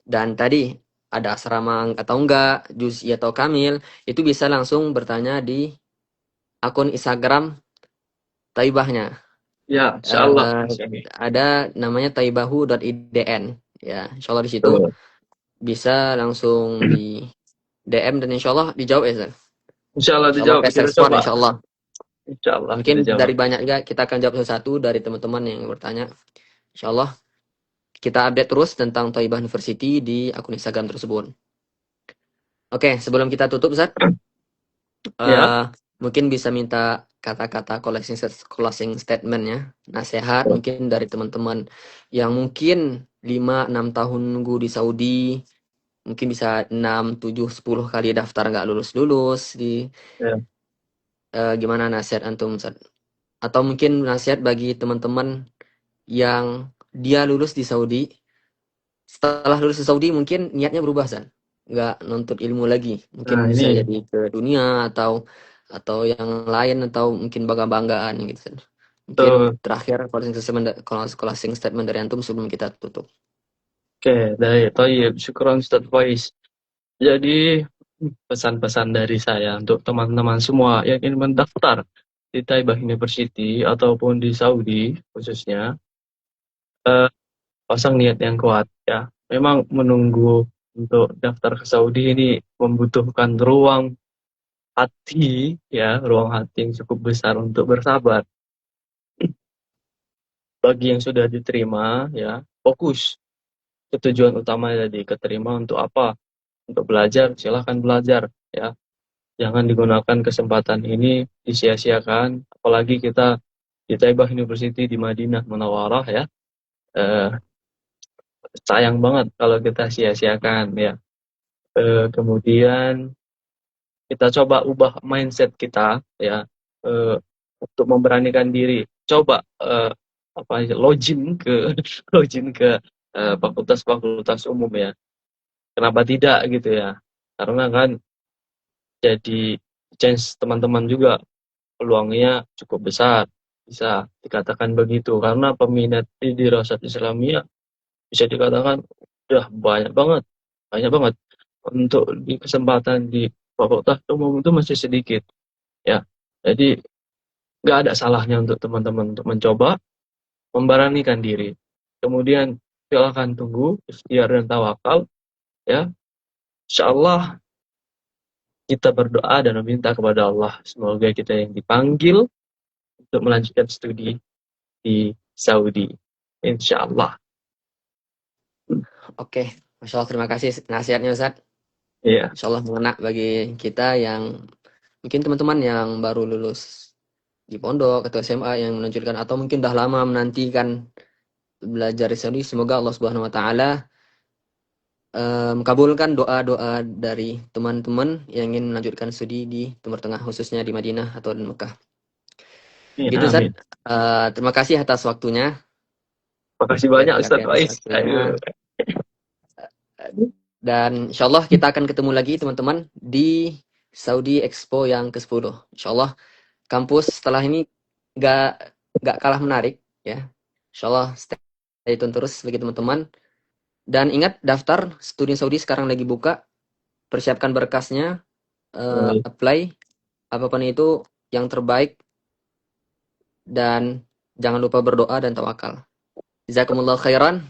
dan tadi ada asrama atau enggak, juz'i atau kamil, itu bisa langsung bertanya di akun Instagram Taibahnya. Ya, insya Allah. Eh, ada namanya taibahu.idn. Ya, insya Allah di situ Betul. bisa langsung di DM dan insya Allah dijawab ya, Zak. Insya Allah Insya Allah dijawab. fast Kita respon coba. insya Allah. Insya Allah kita Mungkin jawab. dari banyak juga kita akan jawab satu-satu dari teman-teman yang bertanya. Insya Allah kita update terus tentang Thaibah University di akun Instagram tersebut. Oke, sebelum kita tutup, Zak, Ya, eh, mungkin bisa minta kata-kata closing statement-nya, nasihat mungkin dari teman-teman yang mungkin 5-6 tahun nunggu di Saudi, mungkin bisa 6, 7, 10 kali daftar nggak lulus-lulus di Ya. gimana nasihat antum Ustaz? Atau mungkin nasihat bagi teman-teman yang dia lulus di Saudi, setelah lulus di Saudi mungkin niatnya berubah San, nggak nuntut ilmu lagi, Nah mungkin bisa ini jadi ke dunia atau yang lain atau mungkin bangga-banggaan gitu San. Mungkin tuh. terakhir closing statement dari antum sebelum kita tutup. Oke, dari Toyib, syukuran Ustadz Faiz. Jadi pesan-pesan dari saya untuk teman-teman semua yang ingin mendaftar di Taibah University ataupun di Saudi khususnya, eh, pasang niat yang kuat ya. Memang menunggu untuk daftar ke Saudi ini membutuhkan ruang hati ya, ruang hati yang cukup besar untuk bersabar. Bagi yang sudah diterima ya, fokus ke tujuan utama tadi, keterima untuk apa? Untuk belajar, silahkan belajar ya. Jangan digunakan kesempatan ini disia-siakan, apalagi kita di Taibah University di Madinah Munawwarah ya. Eh, Sayang banget kalau kita sia-siakan ya. Kemudian kita coba ubah mindset kita ya, eh, untuk memberanikan diri. Coba apa aja login ke login ke fakultas-fakultas umum ya. Kenapa tidak gitu ya? Karena kan jadi chance teman-teman juga peluangnya cukup besar, bisa dikatakan begitu, karena peminat di Dirasat Islamiyah bisa dikatakan udah banyak banget untuk di kesempatan di fakultas umum itu masih sedikit ya. Jadi nggak ada salahnya untuk teman-teman untuk mencoba, memberanikan diri. Kemudian silakan tunggu ikhtiar dan tawakal ya. Insya Allah kita berdoa dan meminta kepada Allah semoga kita yang dipanggil untuk melanjutkan studi di Saudi. Insya Allah. Oke, Masya Allah, terima kasih nasihatnya Ustaz. Iya. Insya Allah mengena bagi kita yang mungkin teman-teman yang baru lulus di pondok atau SMA yang menunjukkan atau mungkin udah lama menantikan belajar di Saudi. Semoga Allah Subhanahu Wa Taala kabulkan doa-doa dari teman-teman yang ingin melanjutkan studi di Timur Tengah, khususnya di Madinah atau di Mekah. Amin, Gitu, Ustaz. amin. Terima kasih atas waktunya. Makasih Ya, banyak terima kasih Ustadz atas Faiz. waktunya. Aduh. Dan insya Allah kita akan ketemu lagi teman-teman di Saudi Expo yang ke-10. Insya Allah kampus setelah ini nggak nggak kalah menarik ya. Insya Allah stay tune terus bagi teman-teman. Dan ingat daftar studi Saudi sekarang lagi buka. Persiapkan berkasnya, Baik. apply apapun itu yang terbaik dan jangan lupa berdoa dan tawakal. Jazakumullah khairan.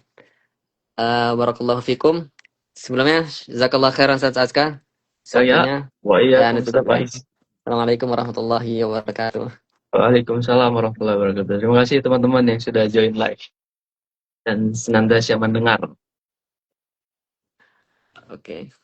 Barakallahu fikum. Sebelumnya, jazakallah khairan Ustaz Azka. Ya, Waktunya dan waalaikumsalam tutup Ustadz ya. Faiz. Assalamualaikum warahmatullahi wabarakatuh. Waalaikumsalam warahmatullahi wabarakatuh. Terima kasih teman-teman yang sudah join live dan senantiasa mendengar. Oke.